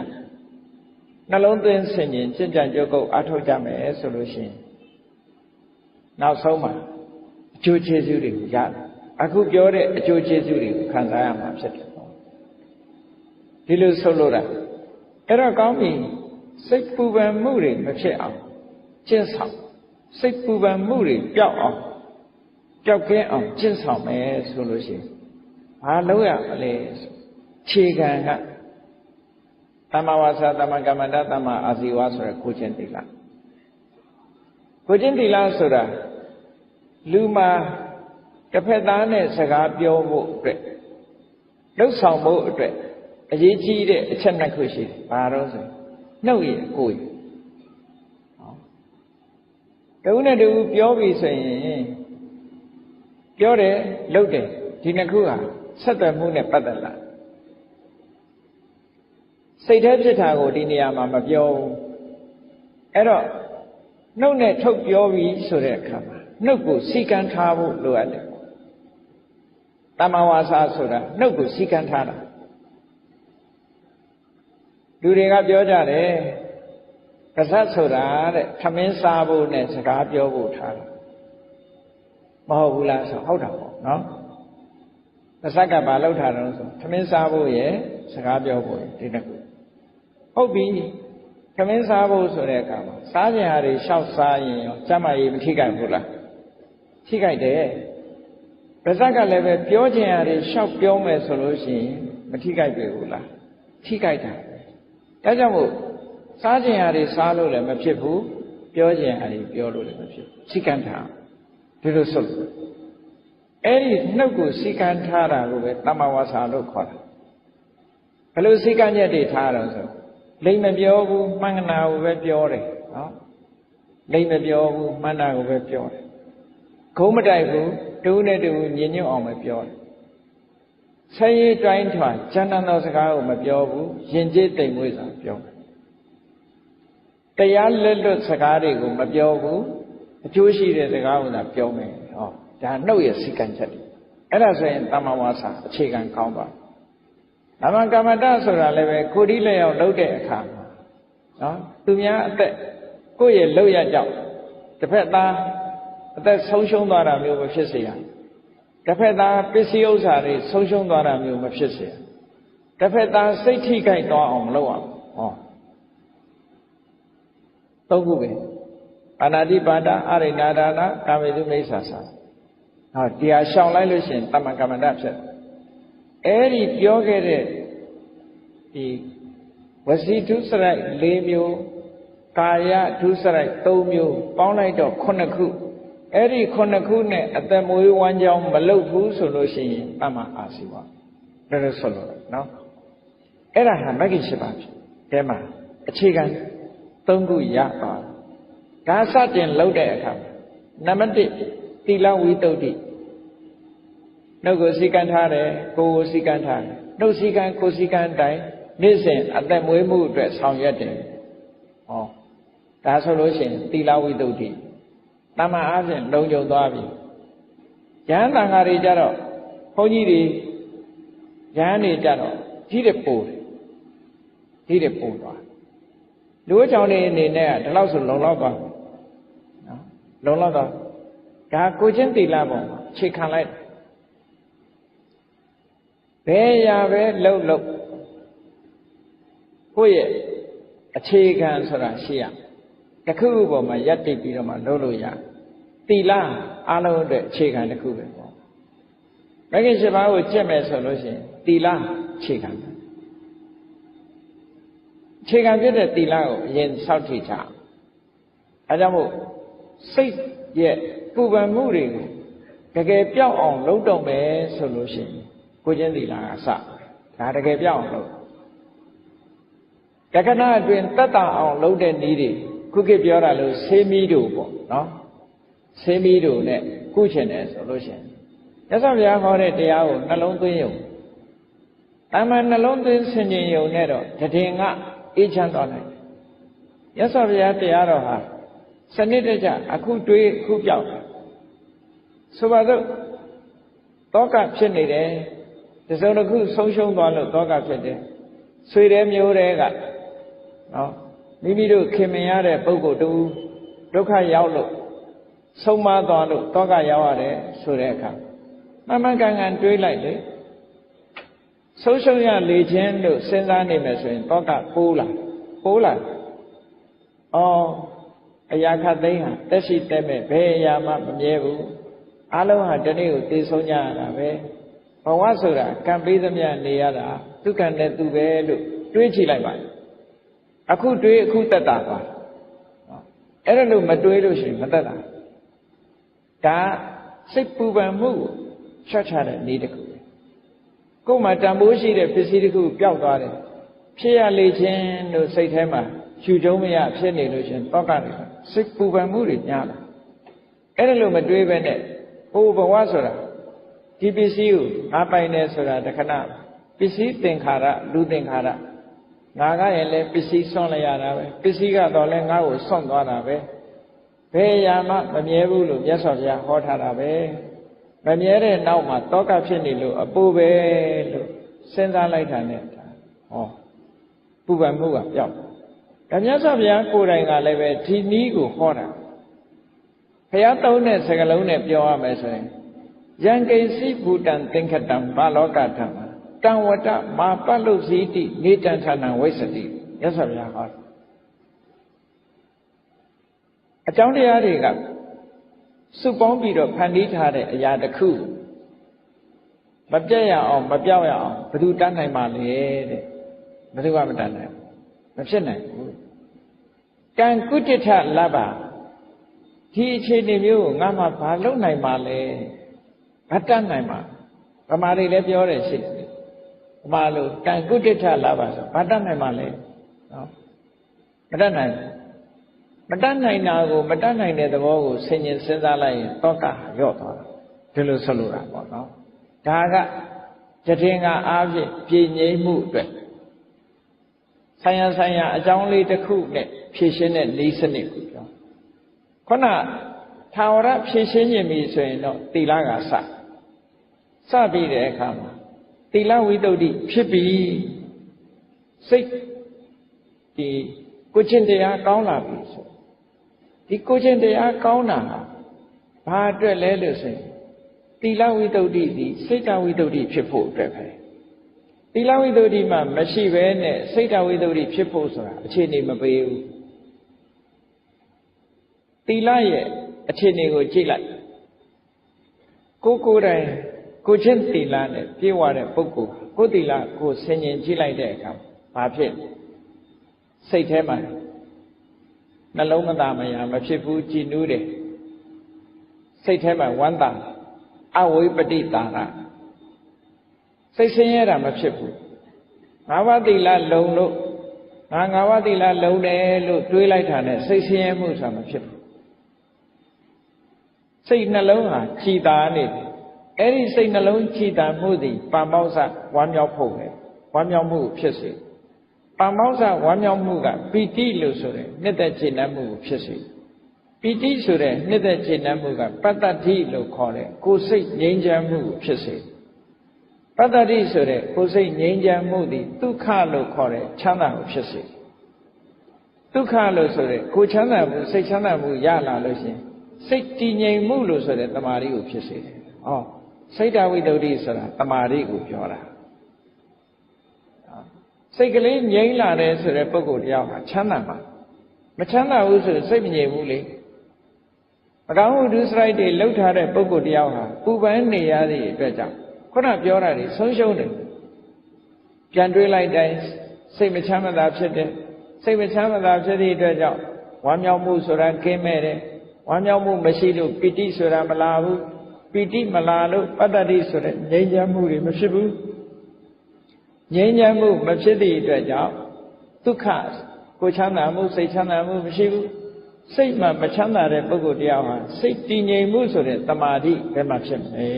နှလုံးသွင်းဆင်ခြင်ကျင့်ကြံကြိုးကုပ်အားထုတ်ကြမယ်ဆိုလို့ရှိရင်နောက်ဆုံးမှာအကျိုးကျေးဇူးတွေကိုရတယ်အခုပြောတဲ့အကျိုးကျေးဇူးတွေကိုခံစားရမှာဖြစ်တယ်ဒီလိုဆိုလို့တာအဲ့တော့ကောင်းပြီစိတ်ပူပန်မှုတွေမဖြစ်အောင်ကျင့်ဆောင်စိတ်ပူပန်မှုတွေပျောက်အောင်ပျောက်ကင်းအောင်ကျင့်ဆောင်မယ်ဆိုလို့ရှိရင်ဘာလုပ်ရမလဲခြေခံကသမ္မာဝါစာသမ္မာကမ္မန္တသမ္မာအာဇီဝဆိုရယ်ကိုချင်းသီလကိုချင်းသီလဆိုတာလူမှာတစ်ဖက်သားနဲ့စကားပြောဖို့အတွက်လှုပ်ဆောင်ဖို့အတွက်အရေးကြီးတဲ့အချက်နှစ်ခုရှိတယ်။ဘာလို့ဆိုနှုတ်ရကိုယ်တဦးနဲ့တဦးပြောပြီဆိုရင်ပြောတယ်လုပ်တယ်ဒီနှစ်ခုဟာဆက်သွယ်မှုနဲ့ပတ်သက်လာစိတ်ထဲဖြစ်တာကိုဒီနေရာမှာမပြောဘူးအဲ့တော့နှုတ်နဲ့ထုတ်ပြောပြီဆိုတဲ့အခါမှာနှုတ်ကိုစီကံထားဖို့လိုအပ်တယ်သမ္မာဝါစာဆိုတာနှုတ်ကိုစီကံထားတာလူတွေကပြောကြတယ်ပါဇက်ဆိုတာတဲ့ထမင်းစားဖို့နဲ့စကားပြောဖို့ထားတာမဟုတ်ဘူးလားဆိုဟုတ်တာပေါ့နော်ပါဇက်ကဘာလောက်ထားတော့ဆိုထမင်းစားဖို့ရဲ့စကားပြောဖို့ဒီတစ်ခုဟုတ်ပြီထမင်းစားဖို့ဆိုတဲ့အခါမှာစားကြရာတွေရှောက်စားရင်ရောကျမကြီးမထိခိုက်ဘူးလားထိခိုက်တယ်ပါဇက်ကလည်းပဲပြောကြရာတွေရှောက်ပြောမယ်ဆိုလို့ရှိရင်မထိခိုက်ပြီဘူးလားထိခိုက်တာဒါကြောင့်မို့စားကြရာတွေစားလို့လည်းမဖြစ်ဘူးပြောကြရာတွေပြောလို့လည်းမဖြစ်ဘူးစိကံထားဒီလိုဆိုအဲ့ဒီနှုတ်ကိုစိကံထားတာကိုပဲသမ္မာဝါစာလို့ခေါ်တာဘယ်လိုစိကံချက်တွေထားတော့ဆိုလိမ့်မပြောဘူးမှန်ကနာကိုပဲပြောတယ်နော်လိမ့်မပြောဘူးမှန်တာကိုပဲပြောတယ်ခုံးမတိုက်ဘူးတူးနဲ့တူးညင်ညွတ်အောင်ပဲပြောတယ်ဆဲရဲတိုင်းထွာကျမ်းသောစကားကိုမပြောဘူးယဉ်ကျေးတိမ်မွေးစွာပြောတယ်တရားလက်လွတ်စကားတွေကိုမပြောဘူးအကျိုးရှိတဲ့စကားကိုသာပြောမယ်ဟောဒါနှုတ်ရဲ့စိကံချက်တွေအဲ့ဒါဆိုရင်သမ္မာဝါစာအခြေခံကောင်းပါသမ္မာကမ္မန္တဆိုတာလည်းပဲကိုယ်ဒီလက်ရောက်လုပ်တဲ့အခါမှာနော်သူများအသက်ကိုယ့်ရဲ့လုပ်ရကြောင့်တစ်ဖက်သားအသက်ဆုံးရှုံးသွားတာမျိုးမဖြစ်စေရတစ်ဖက်သားပစ္စည်းဥစ္စာတွေဆုံးရှုံးသွားတာမျိုးမဖြစ်စေရတစ်ဖက်သားစိတ်ထိခိုက်သွားအောင်မလုပ်အောင်ဟောသုံးခုပဲအာနာတိပါဒအရိဏဒါနကာမေတုမိစ္ဆာစာဟောတရားရှောင်လိုက်လို့ရှိရင်သမ္မာကမ္မန္တဖြစ်အဲ့ဒီပြောခဲ့တဲ့ဒီဝစီဒုစရိုက်၄မျိုးကာယဒုစရိုက်၃မျိုးပေါင်းလိုက်တော့9ခုအဲ့ဒီ9ခုနဲ့အသက်မွေးဝမ်းကြောင်းမလုပ်ဘူးဆိုလို့ရှိရင်သမ္မာအာစီဝဒါလည်းဆိုလို့နော်အဲ့ဒါဟာမဂ္ဂင်၈ပါးဖြစ်အဲမှာအခြေခံ၃ခုရပါဒါစတင်လုပ်တဲ့အခါနံပါတ်1သီလဝိတ္တုဒ္ဓိနှုတ်ကိုစီကံထားတယ်ကိုယ်ကိုစီကံထားတယ်နှုတ်စီကံကိုယ်စီကံတိုင်းနေ့စဉ်အသက်မွေးမှုအတွက်ဆောင်ရွက်တယ်ဟောဒါဆိုလို့ရှိရင်သီလဝိတ္တုဒ္ဓိတမန်အားဖြင့်လုံခြုံသွားပြီယဟန်တန်ဃာတွေကြတော့ဘုန်းကြီးတွေယဟန်တွေကြတော့ကြီးတဲ့ပို့တယ်ကြီးတဲ့ပို့သွားလူ့ကြောင့်နေအနေနဲ့ကဒီလောက်ဆိုလုံလောက်သွားနော်လုံလောက်သွားဒါကိုချင်းသီလပုံခြေခံလိုက်ဘယ်ရာပဲလှုပ်ကိုယ့်ရဲ့အခြေခံဆိုတာရှိရတစ်ခုခုပေါ်မှာယက်တိပြီးတော့မှလုပ်လို့ရသီလအလုံးအတွက်အခြေခံတစ်ခုပဲပေါ့မဂ္ဂင်၈ပါးကိုကျင့်မယ်ဆိုလို့ရှိရင်သီလအခြေခံအခြေခံဖြစ်တဲ့သီလကိုအရင်စောင့်ကြည့်ကြအဲကြောင့်မို့စိတ်ရဲ့ပူပန်မှုတွေကိုတကယ်ပြောက်အောင်လုပ်တော့မယ်ဆိုလို့ရှိရင်ကိုချင်းသီလကစဒါတကယ်ပြောက်အောင်လုပ်တက္ကနာအတွင်တတ်တာအောင်လုပ်တဲ့နည်းတွေ ခုခေတ်ပြောတာလို့ဆေးမီးတို့ပေါ့နော်ဆေးမီးတို့နဲ့ကုချင်တယ်ဆိုလို့ရှိရင်မြတ်စွာဘုရားဟောတဲ့တရားကိုနှလုံးသွင်းယုံအမှန်နှလုံးသွင်းဆင်ခြင်ယုံနဲ့တော့တည်ငါအေးချမ်းသွားနိုင်တယ်မြတ်စွာဘုရားတရားတော်ဟာစနစ်တကျအခုတွေးအခုပြောက်ဆိုပါတော့တောကဖြစ်နေတယ်တစုံတစ်ခုဆုံးရှုံးသွားလို့တောကဖြစ်တယ်ဆွေတဲ့မျိုးတွေကနော်မိမိတို့ခင်မင်ရတဲ့ပုဂ္ဂိုလ်တူဒုက္ခရောက်လို့ဆုံးမသွားလို့တောကရောက်ရတယ်ဆိုတဲ့အခါမှန်မှန်ကန်ကန်တွေးလိုက်လေဆုံးရှုံးရလေခြင်းလို့စဉ်းစားနေမယ်ဆိုရင်တောကပိုးလာအော်အရာခတ်သိမ်းဟာတက်ရှိတက်မဲ့ဘယ်အရာမှမမြဲဘူးအလုံးဟာဒီနေ့ကိုသိဆုံးကြရတာပဲဘဝဆိုတာကံပေးသမျှနေရတာသူကံနဲ့သူပဲလို့တွေးကြည့်လိုက်ပါအခုတွေးအခုတက်တာပါအဲ့ဒါလို့မတွေးလို့ရှိရင်မတက်တာဒါစိတ်ပူပန်မှုကိုချွတ်ချတဲ့နေ့တစ်ခုကိုယ်မှာတန်ဖိုးရှိတဲ့ပစ္စည်းတစ်ခုပျောက်သွားတယ်ဖြစ်ရလေခြင်းလို့စိတ်ထဲမှာရှူကြုံမရဖြစ်နေလို့ရှင်တောကနေစိတ်ပူပန်မှုတွေညားလာအဲ့ဒါလို့မတွေးပဲနဲ့ဟိုဘဝဆိုတာဒီပစ္စည်းကိုငါပိုင်နေဆိုတာတခဏပစ္စည်းသင်္ခါရလူသင်္ခါရငါကရင်လည်းပစ္စည်းဆွန့်လိုက်ရတာပဲပစ္စည်းကတော့လည်းငါ့ကိုဆွန့်သွားတာပဲဘယ်ရာမှမမြဲဘူးလို့မြတ်စွာဘုရားဟောထားတာပဲမမြဲတဲ့နောက်မှာတောကဖြစ်နေလို့အပူပဲလို့စဉ်းစားလိုက်တာနဲ့ဟောပူပန်မှုကပျောက်ဒါမြတ်စွာဘုရားကိုယ်တိုင်ကလည်းပဲဒီနည်းကိုဟောတာဘုရားသုံးတဲ့စကားလုံးနဲ့ပြောရမယ်ဆိုရင်ယံကိစီဘူတံသင်္ခတံဘာလောကဓမ္မတံဝတ္တမာပတ္လုဇီတိနေတံဌာနံဝိသတိမြတ်စွာဘုရားဟောအကြောင်းတရားတွေကစုပေါင်းပြီးတော့ဖန်တီးထားတဲ့အရာတစ်ခုမပြတ်ရအောင်မပြောက်ရအောင်ဘယ်သူတတ်နိုင်ပါလဲတဲ့ဘယ်သူမှမတတ်နိုင်မဖြစ်နိုင်ဘူးကံကုဋ္ဌထလဘဒီအခြေအနေမျိုးကိုငါမှဘာလုပ်နိုင်ပါလဲဘာတတ်နိုင်ပါဗမာတွေလည်းပြောတယ်ရှိတယ်ဗမာလိုကံကုဋ္ဌထလဘဆိုဘာတတ်နိုင်ပါလဲနော်မတတ်နိုင်ဘူးမတတ်နိုင်တာကိုမတတ်နိုင်တဲ့သဘောကိုဆင်ញင်စဉ်းစားလိုက်ရင်တောကရော့သွားတာဒီလိုဆိုလိုတာပေါ့နော်ဒါကတည်ငါအားဖြင့်ပြည်ငြိမ်းမှုအတွက်ဆိုင်ရာအကြောင်းလေးတစ်ခုနဲ့ဖြည့်ရှင်းတဲ့ဤစနစ်ကိုပြောခုနထာဝရဖြည့်ရှင်းခြင်းပြီဆိုရင်တော့သီလကစပြီးတဲ့အခါမှာသီလဝိတ္တုဖြစ်ပြီးစိတ်ဒီကိုချင်းတရားကောင်းလာပြီဆိုဒီကိုချင်းတရားကောင်းတာဘာအတွက်လဲလို့ဆိုရင်သီလဝိတ္တုဒီစိတ်တဝိတ္တုဖြစ်ဖို့အတွက်ပဲသီလဝိတ္တုမှမရှိဘဲနဲ့စိတ်တဝိတ္တုဖြစ်ဖို့ဆိုတာအခြေအနေမပေးဘူးသီလရဲ့အခြေအနေကိုကြည့်လိုက်ကိုယ်တိုင်ကိုချင်းသီလနဲ့ပြည့်ဝတဲ့ပုဂ္ဂိုလ်ကိုသီလကိုဆင်ញင်ကြည့်လိုက်တဲ့အခါဘာဖြစ်စိတ်ထဲမှာနှလုံးမသားမရမဖြစ်ဘူးကြည်နူးတယ်စိတ်ထဲမှာဝမ်းသာအဝိပတိတာရစိတ်ဆင်းရဲတာမဖြစ်ဘူးငါးပါးသီလလုံလို့ငါးပါးသီလလုံတယ်လို့တွေးလိုက်တာနဲ့စိတ်ဆင်းရဲမှုဆိုတာမဖြစ်ဘူးစိတ်နှလုံးဟာကြည်သာနေတယ်အဲ့ဒီစိတ်နှလုံးကြည်သာမှုသည်ပါမောက္ခဝမ်းမြောက်ဖို့ပဲဝမ်းမြောက်မှုဖြစ်စေပါမောက္ခဝမ်းမြောက်မှုကပီတိလို့ဆိုတဲ့နှစ်သက်ကျေနပ်မှုကိုဖြစ်စေပီတိဆိုတဲ့နှစ်သက်ကျေနပ်မှုကပတ္တတိလို့ခေါ်တဲ့ကိုယ်စိတ်ငြိမ်းချမ်းမှုကိုဖြစ်စေပတ္တတိဆိုတဲ့ကိုယ်စိတ်ငြိမ်းချမ်းမှုသည်ဒုက္ခလို့ခေါ်တဲ့ချမ်းသာကိုဖြစ်စေဒုက္ခလို့ဆိုတဲ့ကိုယ်ချမ်းသာမှုစိတ်ချမ်းသာမှုရလာလို့ရှိရင်စိတ်တည်ငြိမ်မှုလို့ဆိုတဲ့တမာရီကိုဖြစ်စေတယ်။ဩစိတ်တဝိတ္တုဆိုတာတမာရီကိုပြောတာစိတ်ကလေးငြိမ်းလာတယ်ဆိုတဲ့ပုဂ္ဂိုလ်တရားဟာချမ်းသာမှာမချမ်းသာဘူးဆိုစိတ်မငြိမ်ဘူးလေမကောင်းမှုဒုစရိုက်တွေလှုပ်ထားတဲ့ပုဂ္ဂိုလ်တရားဟာပူပန်နေရတဲ့အတွက်ကြောင့်ခုနပြောတာတွေဆုံးရှုံးတယ်ပြန်တွေးလိုက်တိုင်းစိတ်မချမ်းသာဖြစ်တယ်စိတ်မချမ်းသာဖြစ်တဲ့အတွက်ကြောင့်ဝမ်းမြောက်မှုဆိုတာကင်းမဲ့တယ်ဝမ်းမြောက်မှုမရှိလို့ပီတိဆိုတာမလာဘူးပီတိမလာလို့ပတ္တတိဆိုတဲ့ငြိမ်းချမ်းမှုတွေမဖြစ်ဘူးငြိမ်းချမ်းမှုမဖြစ်သည့်အတွက်ကြောင့်ဒုက္ခကိုချမ်းသာမှုစိတ်ချမ်းသာမှုမရှိဘူး စိတ်မှမချမ်းသာတဲ့ပုဂ္ဂိုလ်တရားဟာစိတ်တည်ငြိမ်မှုဆိုတဲ့တမာတိဘယ်မှာဖြစ်မလဲ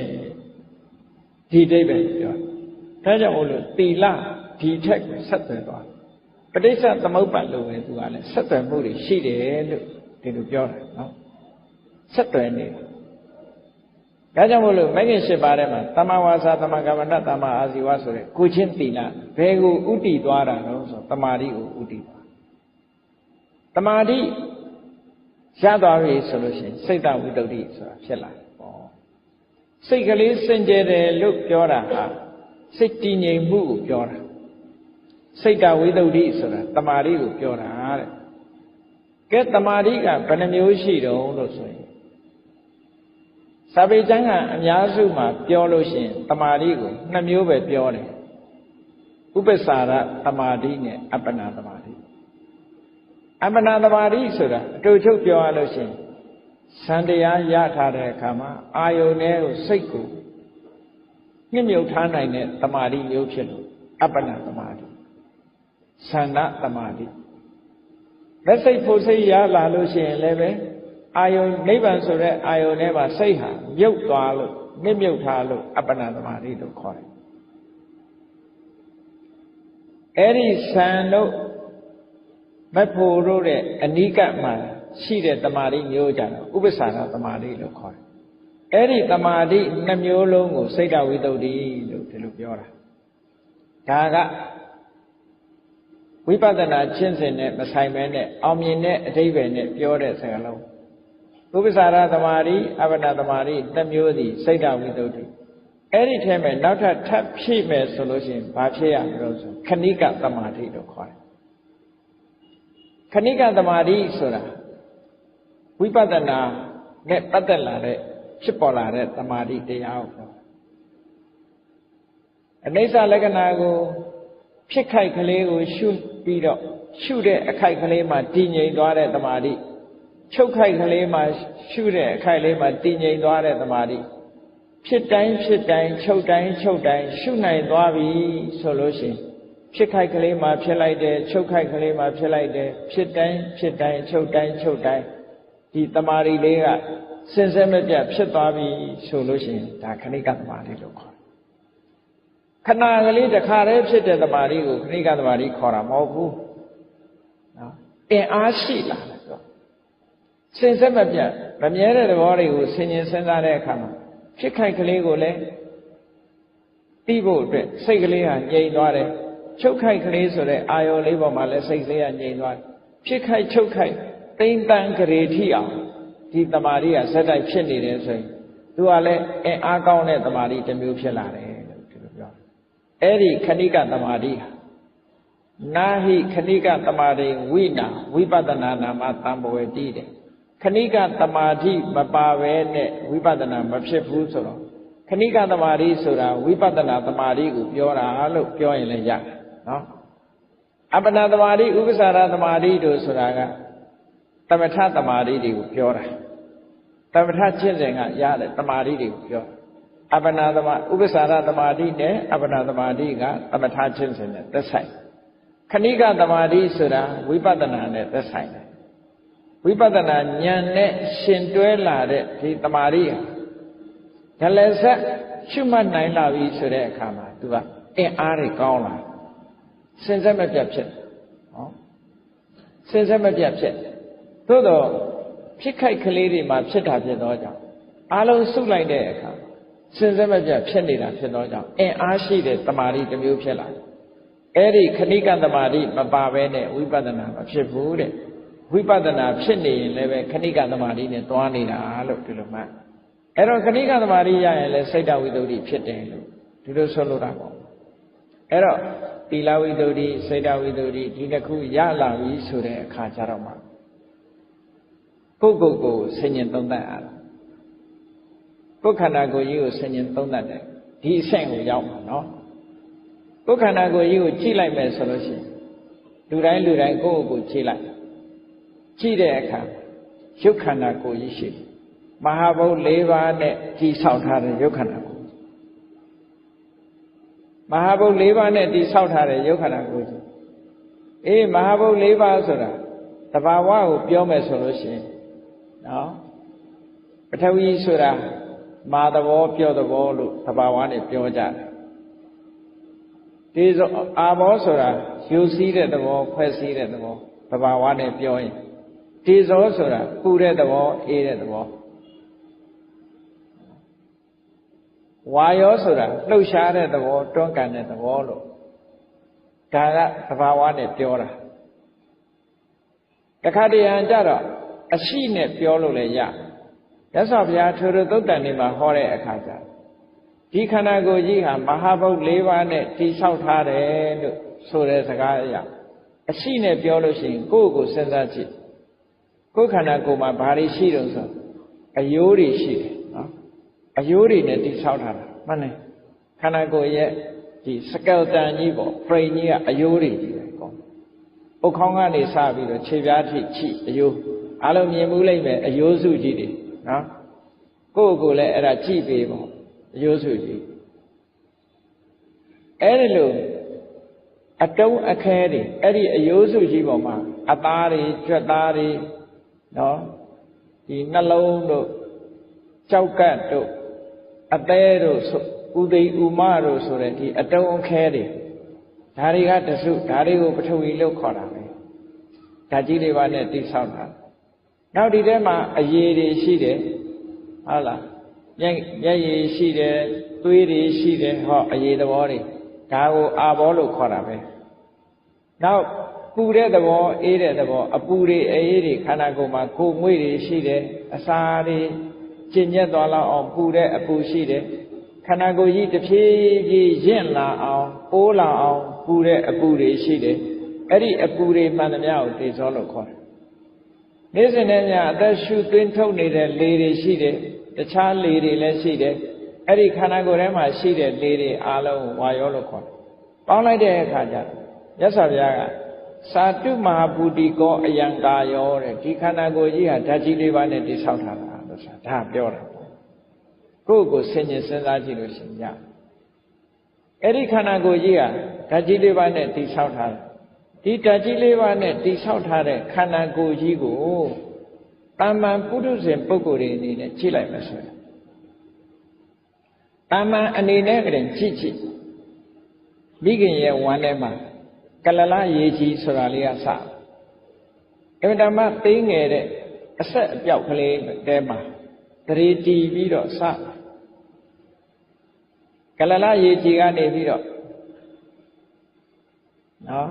ဒီအိဗယ်ပြောဒါကြောင့်မို့လို့သီလဒီထက်ဆက်သွယ်သွားပဋိစ္စသမုပ္ပါဒ်လို့ပဲသူကလည်းဆက်သွယ်မှုတွေရှိတယ်လို့ဒီလိုပြောတာနော်ဆက်သွယ်နေတယ်ဒါကြောင့်မို့လို့မဂ္ဂင်၈ပါးထဲမှာသမ္မာဝါစာသမ္မာကမ္မန္တသမ္မာအာဇီဝဆိုတဲ့ကိုချင်းသီလဘယ်ကိုဥတည်သွားတာလဲဆိုတမာတိကိုဥတည်သွားတမာတိရသွားပြီဆိုလို့ရှိရင်စိတ်တဝိတ္တုဆိုတာဖြစ်လာတယ်ပေါ့စိတ်ကလေးစင်ကြယ်တယ်လို့ပြောတာဟာစိတ်တည်ငြိမ်မှုကိုပြောတာစိတ်တဝိတ္တုဆိုတာတမာတိကိုပြောတာတဲ့ကဲတမာတိကဘယ်နှမျိုးရှိတုံးလို့ဆိုရင်စာပေကျမ်းကအများစုမှာပြောလို့ရှိရင်တမာတိကို2မျိုးပဲပြောတယ်ဥပ္ပစာရတမာတိနဲ့အပ္ပနာတမာတိအပ္ပနာတမာတိဆိုတာအတူချုပ်ပြောရလို့ရှိရင်စံတရားရထားတဲ့အခါမှာအာယုန်နဲ့စိတ်ကိုညှိမြုပ်ထားနိုင်တဲ့တမာတိမျိုးဖြစ်လို့အပ္ပနာတမာတိသန္နတမာတိလက်စိတ်ဖို့စိတ်ရလာလို့ရှိရင်လည်းပဲအာယုန်နိဗ္ဗာန်ဆိုတဲ့အာယုန်ထဲမှာစိတ်ဟာမြုပ်သွားလို့မြုပ်ထားလို့အပ္ပနာတမာတိလို့ခေါ်တယ်အဲ့ဒီသံတို့မဖို့တို့တဲ့အနိကမှာရှိတဲ့တမာတိမျိုးကြတော့ဥပ္ပစာရတမာတိလို့ခေါ်တယ်အဲ့ဒီတမာတိ2မျိုးလုံးကိုစိတ်တဝိတ္တုလို့ဒီလိုပြောတာဒါကဝိပဿနာကျင့်စဉ်နဲ့မဆိုင်ဘဲနဲ့အောင်မြင်တဲ့အဓိပ္ပာယ်နဲ့ပြောတဲ့စကားလုံးဥပ္ပစာရတမာတိအပ္ပနာတမာတိ2မျိုးစီစိတ်တဝိတ္တုအဲ့ဒီထဲမှာနောက်ထပ်ထပ်ဖြည့်မယ်ဆိုလို့ရှိရင်ဘာဖြစ်ရမလို့ဆိုခဏိကတမာတိလို့ခေါ်တယ်ခဏိကတမာတိဆိုတာဝိပဿနာနဲ့ပတ်သက်လာတဲ့ဖြစ်ပေါ်လာတဲ့တမာတိတရားကိုပြောအနိစ္စလက္ခဏာကိုဖြစ်ခိုက်ကလေးကိုရှုပြီးတော့ရှုတဲ့အခိုက်ကလေးမှာတည်ငြိမ်သွားတဲ့တမာတိချုပ်ခိုက်ကလေးမှာရှုတဲ့အခိုက်လေးမှာတည်ငြိမ်သွားတဲ့တမာတိဖြစ်တိုင်းဖြစ်တိုင်းချုပ်တိုင်းချုပ်တိုင်းရှုနိုင်သွားပြီဆိုလို့ရှိရင်ဖြစ်ခိုက်ကလေးမှာဖြစ်လိုက်တယ်ချုပ်ခိုက်ကလေးမှာဖြစ်လိုက်တယ်ဖြစ်တိုင်းဖြစ်တိုင်းချုပ်တိုင်းချုပ်တိုင်းဒီတမာတိလေးကစင်စစ်မပြတ်ဖြစ်သွားပြီဆိုလို့ရှိရင်ဒါခဏိကတမာတိလို့ခေါ်ခဏကလေးတစ်ခါတည်းဖြစ်တဲ့တမာတိကိုခဏိကတမာတိခေါ်တာမဟုတ်ဘူးနော်အင်အားရှိလာတယ်ဆိုစင်စစ်မပြတ်မမြဲတဲ့သဘောတွေကိုဆင်ញင်စဉ်းစားတဲ့အခါမှာဖြစ်ခိုက်ကလေးကိုလည်းပြီးဖို့အတွက်စိတ်ကလေးဟာငြိမ်သွားတယ်ချုပ်ခိုက်ကလေးဆိုတဲ့အာယောလေးပေါ်မှာလည်းစိတ်ကလေးကငြိမ်သွားတယ်ဖြစ်ခိုက်ချုပ်ခိုက်တိမ့်တန်းကြရေထိအောင်ဒီတမာတိကဇက်တိုက်ဖြစ်နေတယ်ဆိုရင်သူကလည်းအင်အားကောင်းတဲ့တမာတိတစ်မျိုးဖြစ်လာတယ်လို့ဒီလိုပြောအဲ့ဒီခဏိကတမာတိဟာနာဟိခဏိကတမာတိဝိနာဝိပဿနာနာမသံဘဝတိတဲ့ခဏိကတမာတိမပါဘဲနဲ့ဝိပဿနာမဖြစ်ဘူးဆိုတော့ခဏိကတမာတိဆိုတာဝိပဿနာတမာတိကိုပြောတာလို့ပြောရင်လည်းရတယ်နော်အပ္ပနာတမာတိဥပ္ပစာရတမာတိတို့ဆိုတာကသမထတမာတိတွေကိုပြောတာသမထကျင့်စဉ်ကရတဲ့တမာတိတွေကိုပြောအပ္ပနာတမာဥပ္ပစာရတမာတိနဲ့အပ္ပနာတမာတိကသမထကျင့်စဉ်နဲ့သက်ဆိုင်ခဏိကတမာတိဆိုတာဝိပဿနာနဲ့သက်ဆိုင်တယ်ဝိပဿနာဉာဏ်နဲ့ရှင်တွဲလာတဲ့ဒီတမာတိဟာဒလဆက်ရှုမှတ်နိုင်လာပြီဆိုတဲ့အခါမှာသူကအင်အားတွေကောင်းလာစင်စစ်မပြတ်ဖြစ်ဟောစင်စစ်မပြတ်ဖြစ်သို့တော့ဖြစ်ခိုက်ကလေးတွေမှာဖြစ်တာဖြစ်တော့ကြောင့်အားလုံးစုလိုက်တဲ့အခါစင်စစ်မပြတ်ဖြစ်နေတာဖြစ်တော့ကြောင့်အင်အားရှိတဲ့တမာတိတစ်မျိုးဖြစ်လာတယ်အဲ့ဒီခဏိကတမာတိမပါဘဲနဲ့ဝိပဿနာမဖြစ်ဘူးတဲ့ဝိပဿနာဖြစ်နေရင်လည်းပဲခဏိကတမာတိနဲ့သွားနေတာလို့ဒီလိုမှအဲ့တော့ခဏိကတမာတိရရင်လည်းစိတ်တဝိတ္တုဖြစ်တယ်လို့ဒီလိုဆိုလိုတာပေါ့အဲ့တော့သီလဝိတ္တုစိတ်တဝိတ္တုဒီတစ်ခုရလာပြီဆိုတဲ့အခါကျတော့မှကိုယ့်ကိုဆင်ញင်သုံးသပ်ရတာကိုယ်ခန္ဓာကိုယ်ကြီးကိုဆင်ញင်သုံးသပ်တယ်ဒီအဆင့်ကိုရောက်မှာနော်ကိုယ်ခန္ဓာကိုယ်ကြီးကိုကြည့်လိုက်မယ်ဆိုလို့ရှိရင်လူတိုင်းကိုယ့်ကိုကြည့်လိုက်ကြည့်တဲ့အခါရုပ်ခန္ဓာကိုယ်ကြီးရှိတယ်မဟာဘုတ်၄ပါးနဲ့ကြည်ဆောက်ထားတဲ့ရုပ်ခန္ဓာကိုယ်မဟာဘုတ်၄ပါးနဲ့တည်ဆောက်ထားတဲ့ရုပ်ခန္ဓာကိုယ်ကြီးမဟာဘုတ်၄ပါးဆိုတာတ တဘာဝကိုပြောမယ်ဆိုလို့ရှိရင်နော်ပထဝီဆိုတာမာသဘောပြောသဘောလို့တဘာဝနဲ့ပြောကြတယ်ဒီဆိုအာဘောဆိုတာယူစည်းတဲ့သဘောဖွဲ့စည်းတဲ့သဘောတဘာဝနဲ့ပြောရင်ဒီဇောဆိုတာပူတဲ့သဘောအေးတဲ့သဘောဝါယောဆိုတာလှုပ်ရှားတဲ့သဘောတွန်းကန်တဲ့သဘောလို့ဒါကသဘာဝနဲ့ပြောတာတခါတရံကြတော့အရှိနဲ့ပြောလို့လည်းရမြတ်စွာဘုရားထိုသုတ်တန်နေမှာဟောတဲ့အခါကျဒီခန္ဓာကိုယ်ကြီးဟာမဟာဘုတ်၄ပါးနဲ့တည်ဆောက်ထားတယ်လို့ဆိုတဲ့စကားအရအရှိနဲ့ပြောလို့ရှိရင်ကိုယ့်ကိုစဉ်းစားကြည့်ကိုယ်ခန္ဓာကိုယ်မှာဘာတွေရှိတုံးဆိုအယိုးတွေရှိတယ်နော်အယိုးတွေနဲ့တည်ဆောက်ထားတာမှန်တယ်ခန္ဓာကိုယ်ရဲ့ဒီစကယ်တန်ကြီးပေါ့ frame ကြီးကအယိုးတွေကြီးပဲကောပုတ်ခေါင်းကနေစပြီးတော့ခြေပြားထိချိအယိုးအားလုံးမြင်မှုလိမ့်မယ်အယိုးစုကြီးတွေနော်ကိုယ့်ကိုယ်လည်းအဲ့ဒါကြည့်ပေးပေါ့အယိုးစုကြီးအဲ့ဒီလိုအတုံးအခဲတွေအဲ့ဒီအယိုးစုကြီးပေါ်မှာအသားတွေကြွက်သားတွေနော်ဒီနှလုံးတို့ကြောက်ကတ်တို့အသေးတို့ဥသိဥမတို့ဆိုတဲ့ဒီအတုံးအခဲတွေဒါတွေကတစုဒါတွေကိုပထဝီလို့ခေါ်တာပဲဓာတ်ကြီးလေးပါးနဲ့တိဆောက်တာနောက်ဒီထဲမှာအရည်တွေရှိတယ်ဟုတ်လားမျက်ရည်ရှိတယ်သွေးတွေရှိတယ်ဟောအရည်သဘောတွေဒါကိုအာဘောလို့ခေါ်တာပဲနောက်ပူတဲ့သဘောအေးတဲ့သဘောအပူတွေအေးတွေခန္ဓာကိုယ်မှာကိုယ်ငွေ့တွေရှိတယ်အစာတွေကျဉ်ညက်သွားလောက်အောင်ပူတဲ့အပူရှိတယ်ခန္ဓာကိုယ်ကြီးတစ်ဖြည်းဖြည်းရင့်လာအောင်အိုးလာအောင်ပူတဲ့အပူတွေရှိတယ်အဲ့ဒီအပူတွေမှန်သမျှကိုတေဇောလို့ခေါ်တယ်နေ့စဉ်နဲ့ညအသက်ရှူသွင်းထုတ်နေတဲ့လေတွေရှိတယ်တခြားလေတွေလည်းရှိတယ်အဲ့ဒီခန္ဓာကိုယ်ထဲမှာရှိတဲ့လေတွေအားလုံးဝါယောလို့ခေါ်တယ်ပေါင်းလိုက်တဲ့အခါကျမြတ်စွာဘုရားကသာတုမဟာဘူတိကောအယံကာယောတဲ့ဒီခန္ဓာကိုယ်ကြီးဟာဓာတ်ကြီးလေးပါးနဲ့တည်ဆောက်ထားတာလို့ဆိုတာဒါပြောတာကိုယ့်ကိုဆင်ញင်စဉ်းစားကြည့်လို့ရှိရင်အဲ့ဒီခန္ဓာကိုယ်ကြီးဟာဓာတ်ကြီးလေးပါးနဲ့တည်ဆောက်ထားတယ်ဒီဓာတ်ကြီးလေးပါးနဲ့တည်ဆောက်ထားတဲ့ခန္ဓာကိုယ်ကြီးကိုတာမန်ပုထုဇဉ်ပုဂ္ဂိုလ်တွေအနေနဲ့ကြည့်လိုက်မှဆိုရင်တာမန်အနေနဲ့ကလည်းကြည့်မိခင်ရဲ့ဝမ်းထဲမှာကလလရေကြီးဆိုတာလေးကစအင်တာမသေးငယ်တဲ့အဆက်အပြောက်ကလေးတဲမှာတရေတီးပြီးတော့စကလလရေကြီးကနေပြီးတော့နော်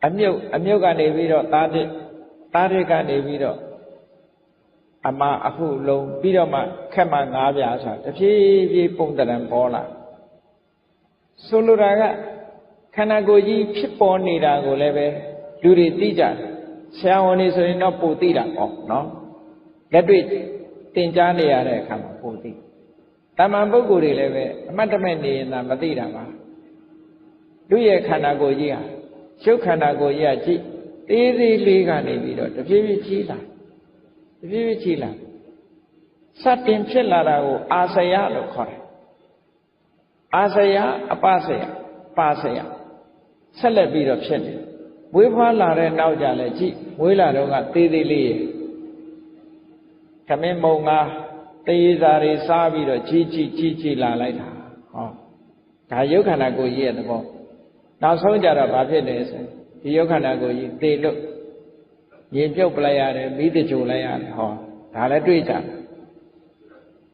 အမြုပ်ကနေပြီးတော့သားတစ်ကနေပြီးတော့အမအခုလုံးပြီးတော့မှခက်မှ၅ပြားဆိုတာတဖြည်းဖြည်းပုံတရံပေါ်လာဆိုလိုတာကခန္ဓာကိုယ်ကြီးဖြစ်ပေါ်နေတာကိုလည်းပဲလူတွေသိကြတယ်ဆရာဝန်တွေဆိုရင်တော့ပိုသိတာပေါ့နော်လက်တွေ့သင်ကြားနေရတဲ့အခါမှာပိုသိတာမန်ပုဂ္ဂိုလ်တွေလည်းပဲအမှတ်တမဲ့နေရင်သာမသိတာပါလူရဲ့ခန္ဓာကိုယ်ကြီးဟာရှုပ်ခန္ဓာကိုယ်ကြီးကကြည့်သေးသေးလေးကနေပြီးတော့တဖြည်းဖြည်းကြီးလာတဖြည်းဖြည်းကြီးလာစတင်ဖြစ်လာတာကိုအာစယလို့ခေါ်တယ်အာစယအပစယပါစယဆက်လက်ပြီးတော့ဖြစ်နေမွေးဖွားလာတဲ့နောက်ကြလဲကြည့်မွေးလာတော့ကသေးသေးလေးရဲ့ခမင်းမုံငါတေးစာတွေစားပြီးတော့ကြီးလာလိုက်တာဟောဒါယုတ်ခန္ဓာကိုယ်ကြီးရဲ့သဘောနောက်ဆုံးကြတော့ဘာဖြစ်လဲဆိုဒီယုတ်ခန္ဓာကိုယ်ကြီးသေလို့ရေပြုတ်ပလိုက်ရတယ်မိတကြိုလိုက်ရတယ်ဟောဒါလည်းတွေ့ကြတယ်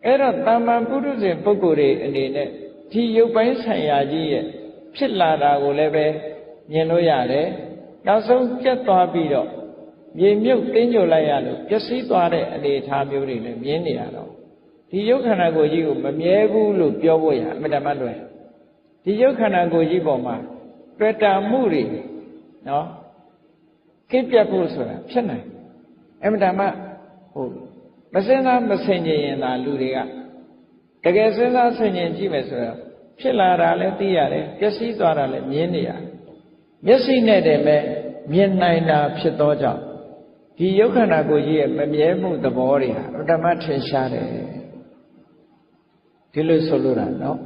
အဲ့တော့တာမန်ပုထုဇဉ်ပုဂ္ဂိုလ်တွေအနေနဲ့ဒီယုတ်ပိုင်းဆိုင်ရာကြီးရဲ့ဖြစ်လာတာကိုလည်းပဲမြင်လို့ရတယ်နောက်ဆုံးပြတ်သွားပြီးတော့မြေမြုပ်တင်းညိုလိုက်ရလို့ပျက်စီးသွားတဲ့အနေအထားမျိုးတွေလည်းမြင်နေရတော့ဒီယုတ်ခန္ဓာကိုယ်ကြီးကိုမမြဲဘူးလို့ပြောဖို့ရအမှန်တမ်းလွယ်ဒီယုတ်ခန္ဓာကိုယ်ကြီးပေါ်မှာတွေ့တာမှုတွေနော်ကိပြတ်ဖို့ဆိုတာဖြစ်နိုင်အမှန်တမ်းမစင်စားမဆင်ခြင်ရင်သာလူတွေကတကယ်စဉ်းစားဆင်ခြင်ကြည့်မယ်ဆိုတော့ဖြစ်လာတာလည်းသိရတယ်ပျက်စီးသွားတာလည်းမြင်နေရတယ်မျက်စိနဲ့တည်းပဲမြင်နိုင်တာဖြစ်သောကြောင့်ဒီယုတ်ခန္ဓာကိုယ်ကြီးရဲ့မမြဲမှုသဘောတွေဟာဓမ္မထင်ရှားတယ်ဒီလိုဆိုလိုတာနော်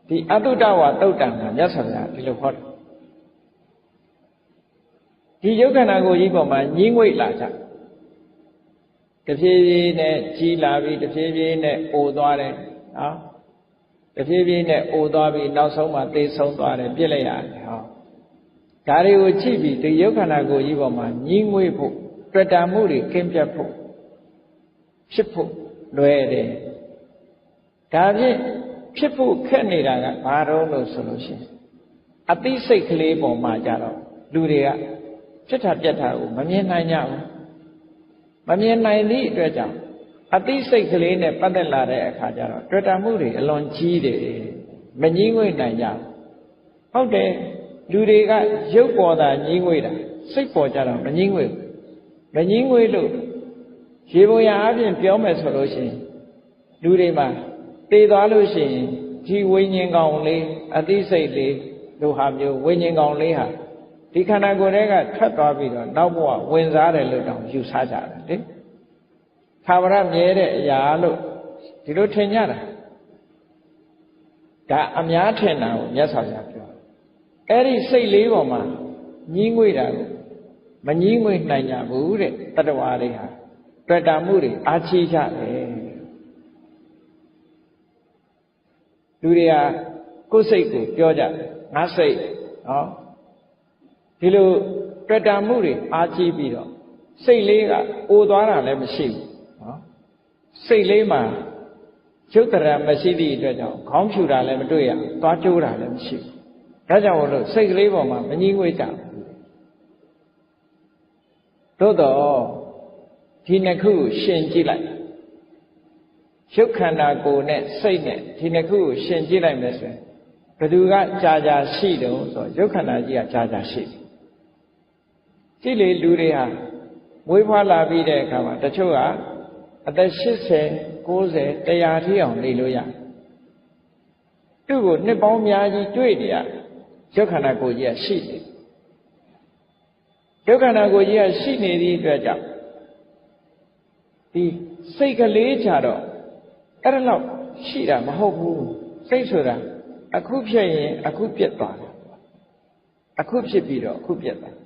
ဒီအတုတဝါတုတ်တံမှာမြတ်စွာဘုရားဒီလိုဟောတယ် ဒီယုတ်ခန္ဓာကိုယ်ကြီးပေါ်မှာညှင်းငွေ့လာကြတဖြည်းဖြည်းနဲ့ကြီးလာပြီးတဖြည်းဖြည်းနဲ့အိုသွားတယ်နော်တဖြည်းဖြည်းနဲ့အိုသွားပြီးနောက်ဆုံးမှသေဆုံးသွားတယ်ပြစ်လိုက်ရတယ်ဟောဒါတွေကိုကြည့်ပြီးဒီယုတ်ခန္ဓာကိုယ်ကြီးပေါ်မှာညှင်းငွေ့ဖို့တွေ့တာမှုတွေကင်းပြတ်ဖို့ဖြစ်ဖို့လွယ်တယ်ဒါဖြင့်ဖြစ်ဖို့ခက်နေတာကဘာတော့လို့ဆိုလို့ရှိရင်အသိစိတ်ကလေးပေါ်မှာကြတော့လူတွေကဖြစ်တာပြက်တာကိုမမြင်နိုင်ကြဘူးမမြင်နိုင်သည့်အတွက်ကြောင့်အသိစိတ်ကလေးနဲ့ပတ်သက်လာတဲ့အခါကျတော့တွေ့တာမှုတွေအလွန်ကြီးတယ်မငြင်းငွေ့နိုင်ကြဘူးဟုတ်တယ်လူတွေကရုပ်ပေါ်တာငြင်းငွေ့တာစိတ်ပေါ်ကြတော့မငြင်းငွေ့မငြင်းငွေ့လို့ရေပေါ်ရအပြင်ပြောမယ်ဆိုလို့ရှိရင်လူတွေမှာသေသွားလို့ရှိရင်ဒီဝိညာဉ်ကောင်လေးအသိစိတ်လေးလိုဟာမျိုးဝိညာဉ်ကောင်လေးဟာဒီခန္ဓာကိုယ်တွေကထွက်သွားပြီးတော့နောက်ဘဝဝင်စားတယ်လို့တောင်ယူဆကြတယ်လေသာဝရမြဲတဲ့အရာလို့ဒီလိုထင်ကြတာဒါအများထင်တာကိုမြတ်စွာဘုရားပြောအဲ့ဒီစိတ်လေးပေါ်မှာညှင်းငွေ့တာကိုမညှင်းငွေ့နိုင်ကြဘူးတဲ့တတ္တဝါတွေဟာတွေ့တာမှုတွေအားချီးကြတယ်လူတွေကကိုယ်စိတ်ကိုပြောကြငါစိတ်ဟောဒီလိုတွေ့တာမှုတွေအားကြီးပြီးတော့စိတ်လေးကအိုသွားတာလည်းမရှိဘူးနော်စိတ်လေးမှာရုပ်တရမရှိသည့်အတွက်ကြောင့်ခေါင်းဖြူတာလည်းမတွေ့ရဘူးသွားကျိုးတာလည်းမရှိဘူးဒါကြောင့်လို့စိတ်ကလေးပေါ်မှာမငြင်းငွေ့ကြဘူးသို့တော့ဒီနှစ်ခုကိုရှင်ကြည့်လိုက်ရုပ်ခန္ဓာကိုယ်နဲ့စိတ်နဲ့ဒီနှစ်ခုကိုရှင်ကြည့်လိုက်မယ်ဆိုရင်ဘယ်သူကကြာကြာရှိတုံးဆိုရုပ်ခန္ဓာကြီးကကြာကြာရှိတယ်ကြည့်လေလူတွေဟာမွေးဖွားလာပြီးတဲ့အခါမှာတချို့ကအသက်80 90 100ထိအောင်နေလို့ရသူ့ကိုနှစ်ပေါင်းများကြီးတွေ့နေရရုပ်ခန္ဓာကိုယ်ကြီးကရှိတယ်ရုပ်ခန္ဓာကိုယ်ကြီးကရှိနေသည့်အတွက်ကြောင့်ဒီစိတ်ကလေးကြတော့အဲ့ဒါတော့ရှိတာမဟုတ်ဘူးစိတ်ဆိုတာအခုဖြစ်ရင်အခုပြတ်သွားတယ်အခုဖြစ်ပြီးတော့အခုပြတ်သွား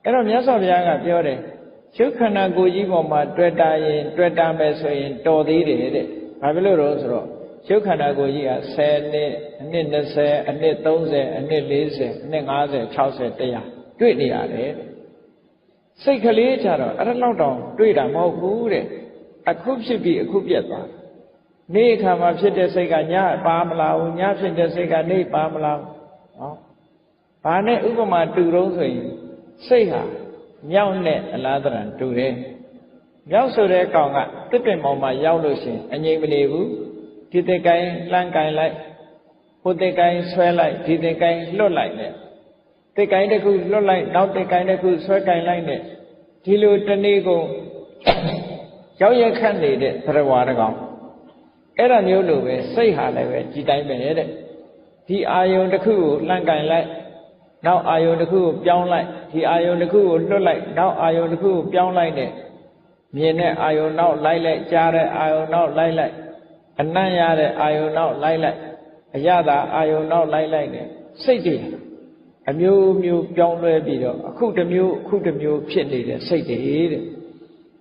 အဲ့တော့မြတ်စွာဘုရားကပြောတယ်ရုပ်ခန္ဓာကိုယ်ကြီးပေါ်မှာတွေ့တာရင်တွေ့တာမယ်ဆိုရင်တော်သေးတယ်တဲ့ဘာဖြစ်လို့တော့ဆိုတော့ရုပ်ခန္ဓာကိုယ်ကြီးက10နှစ်အနှစ်20အနှစ်30အနှစ်40အနှစ်50 60 100တွေ့နေရတယ်စိတ်ကလေးကြတော့အဲ့ဒါလောက်တောင်တွေ့တာမဟုတ်ဘူးတဲ့အခုဖြစ်ပြီးအခုပြတ်သွားနေ့အခါမှာဖြစ်တဲ့စိတ်ကညပါမလာဘူးညဖြစ်တဲ့စိတ်ကနေပါမလာဘူးဟောဘာနဲ့ဥပမာတူတော့ဆိုရင်စိတ်ဟာမြောက်နဲ့အလားတရံတူတယ်မြောက်ဆိုတဲ့ကောင်ကတစ်ပင်ပေါ်မှာရောက်လို့ရှိရင်အငြိမ်မနေဘူးဒီတစ်ကိုင်းလှမ်းကိုင်းလိုက်ဟိုတစ်ကိုင်းဆွဲလိုက်ဒီတစ်ကိုင်းလွတ်လိုက်နဲ့တစ်ကိုင်းတစ်ခုလွတ်လိုက်နောက်တစ်ကိုင်းတစ်ခုဆွဲကိုင်းလိုက်နဲ့ဒီလိုတနေ့ကုန်ရောက်ရခတ်နေတဲ့သရဝါတကောင်အဲ့ဒါမျိုးလိုပဲစိတ်ဟာလည်းပဲဒီတိုင်းပဲတဲ့ဒီအာယုံတစ်ခုကိုလှမ်းကိုင်းလိုက်နောက်အာယုံတစ်ခုကိုပြောင်းလိုက်ဒီအာယုံတစ်ခုကိုလွတ်လိုက်နောက်အာယုံတစ်ခုကိုပြောင်းလိုက်နဲ့မြင်တဲ့အာယုံနောက်လိုက်လိုက်ကြားတဲ့အာယုံနောက်လိုက်လိုက်အနံ့ရတဲ့အာယုံနောက်လိုက်လိုက်အရသာအာယုံနောက်လိုက်လိုက်နဲ့စိတ်တွေအမျိုးမျိုးပြောင်းလဲပြီးတော့အခုတစ်မျိုးအခုတစ်မျိုးဖြစ်နေတဲ့စိတ်တွေတဲ့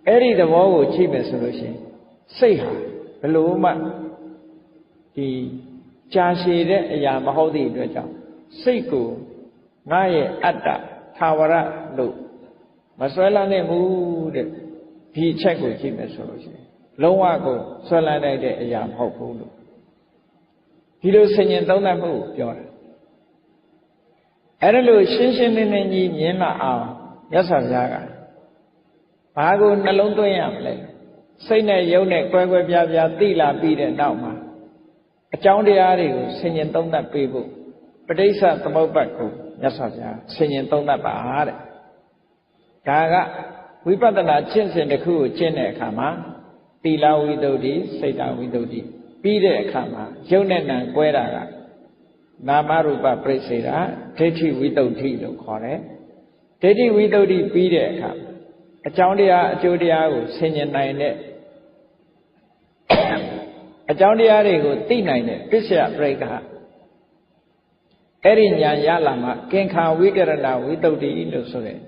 အဲ့ဒီသဘောကိုကြည့်မယ်ဆိုလို့ရှိရင်စိတ်ဟာဘယ်လိုမှဒီကြာရှည်တဲ့အရာမဟုတ်သည့်အတွက်ကြောင့်စိတ်ကိုငါရဲ့အတ္တသာဝရလို့မဆွဲလန်းနိုင်ဘူးတဲ့ဒီအချက်ကိုကြည့်မယ်ဆိုလို့ရှိရင်လုံးဝကိုဆွဲလန်းနိုင်တဲ့အရာမဟုတ်ဘူးလို့ဒီလိုဆင်ញင်သုံးသပ်မှုကိုပြောတာအဲ့ဒါလို့ရှင်းရှင်းလင်းလင်းကြီးမြင်လာအောင်မြတ်စွာဘုရားကဘာကိုနှလုံးသွင်းရမလဲစိတ်နဲ့ယုံနဲ့ကွဲကွဲပြားပြားသိလာပြီးတဲ့နောက်မှာအကြောင်းတရားတွေကိုဆင်ញင်သုံးသပ်ပေးဖို့ပဋိစ္စသမုပ္ပါဒ်ကိုမြတ်စွာဘုရားဆင်ញင်သုံးသပ်ပါတဲ့ဒါကဝိပဿနာကျင့်စဉ်တစ်ခုကိုကျင့်တဲ့အခါမှာသီလဝိသုဒ္ဓိစိတ်တဝိသုဒ္ဓိပြီးတဲ့အခါမှာယုံနဲ့နံကွဲတာကနာမရူပပရိစ္ဆေဒဒိဋ္ဌိဝိသုဒ္ဓိလို့ခေါ်တယ်ဒိဋ္ဌိဝိသုဒ္ဓိပြီးတဲ့အခါအကြောင်းတရားအကျိုးတရားကိုဆင်ញင်နိုင်တဲ့အကြောင်းတရားတွေကိုသိနိုင်တဲ့ပစ္စယပရိက္ခအဲ့ဒီဉာဏ်ရလာမှကင်္ခာဝိကရဏဝိသုဒ္ဓိလို့ဆိုတဲ့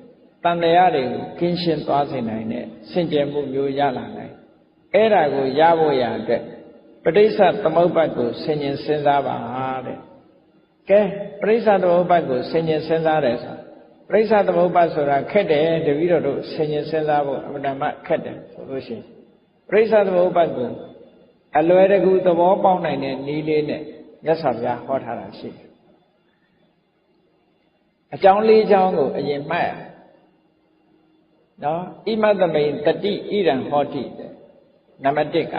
တန်တရားတွေကိုကင်းရှင်းသွားစေနိုင်တဲ့စင်ကြယ်မှုမျိုးရလာနိုင်အဲ့ဒါကိုရဖို့ရအတွက်ပဋိစ္စသမုပ္ပါဒ်ကိုဆင်ញင်စဉ်းစားပါတဲ့ကဲပဋိစ္စသမုပ္ပါဒ်ကိုဆင်ញင်စဉ်းစားတယ်ဆိုပဋိစ္စသမုပ္ပါဒ်ဆိုတာခက်တယ်တပည့်တော်တို့ဆင်ញင်စဉ်းစားဖို့အမှန်တမ်းခက်တယ်ဆိုလို့ရှိရင်ပဋိစ္စသမုပ္ပါဒ်ကိုအလွယ်တကူသဘောပေါက်နိုင်တဲ့နည်းလေးနဲ့မြတ်စွာဘုရားဟောထားတာရှိတယ်အကြောင်းလေးကြောင်းကိုအရင်မှတ်ရနော်ဣမသမိန်တတိဣရံဟောတိနံပါတ်1က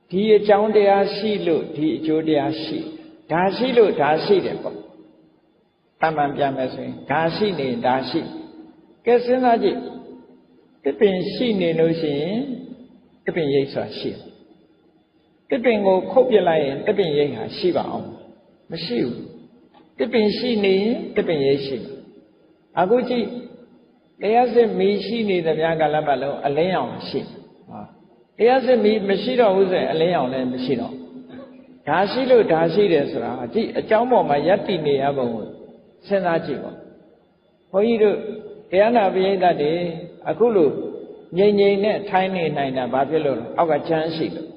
ဒီအကြောင်းတရားရှိလို့ဒီအကျိုးတရားရှိဒါရှိလို့ဒါရှိတယ်ပေါ့တမန်ပြန်မယ်ဆိုရင်ဒါရှိနေဒါရှိကဲစဉ်းစားကြည့်တစ်ပင်ရှိနေလို့ရှိရင်တစ်ပင်ရိပ်ဆိုတာရှိတစ်ပင်ကိုခုတ်ပြလိုက်ရင်တစ်ပင်ရိပ်ဟာရှိပါအောင်မရှိဘူးတစ်ပင်ရှိနေရင်တစ်ပင်ရိပ်ရှိအခုကြည့်တရားစစ်မီးရှိနေတဲ့များကာလပတ်လုံးအလင်းရောင်ရှိတရားစစ်မီးမရှိတော့ဘူးဆိုရင်အလင်းရောင်လည်းမရှိတော့ဒါရှိလို့ဒါရှိတယ်ဆိုတာကြည့်အကြောင်းပေါ်မှာယက်တည်နေရပုံကိုစဉ်းစားကြည့်ပါဘုန်းကြီးတို့တရားနာပရိသတ်တွေအခုလိုငြိမ်ငြိမ်နဲ့ထိုင်နေနိုင်တာဘာဖြစ်လို့လဲအောက်ကချမ်းရှိလို့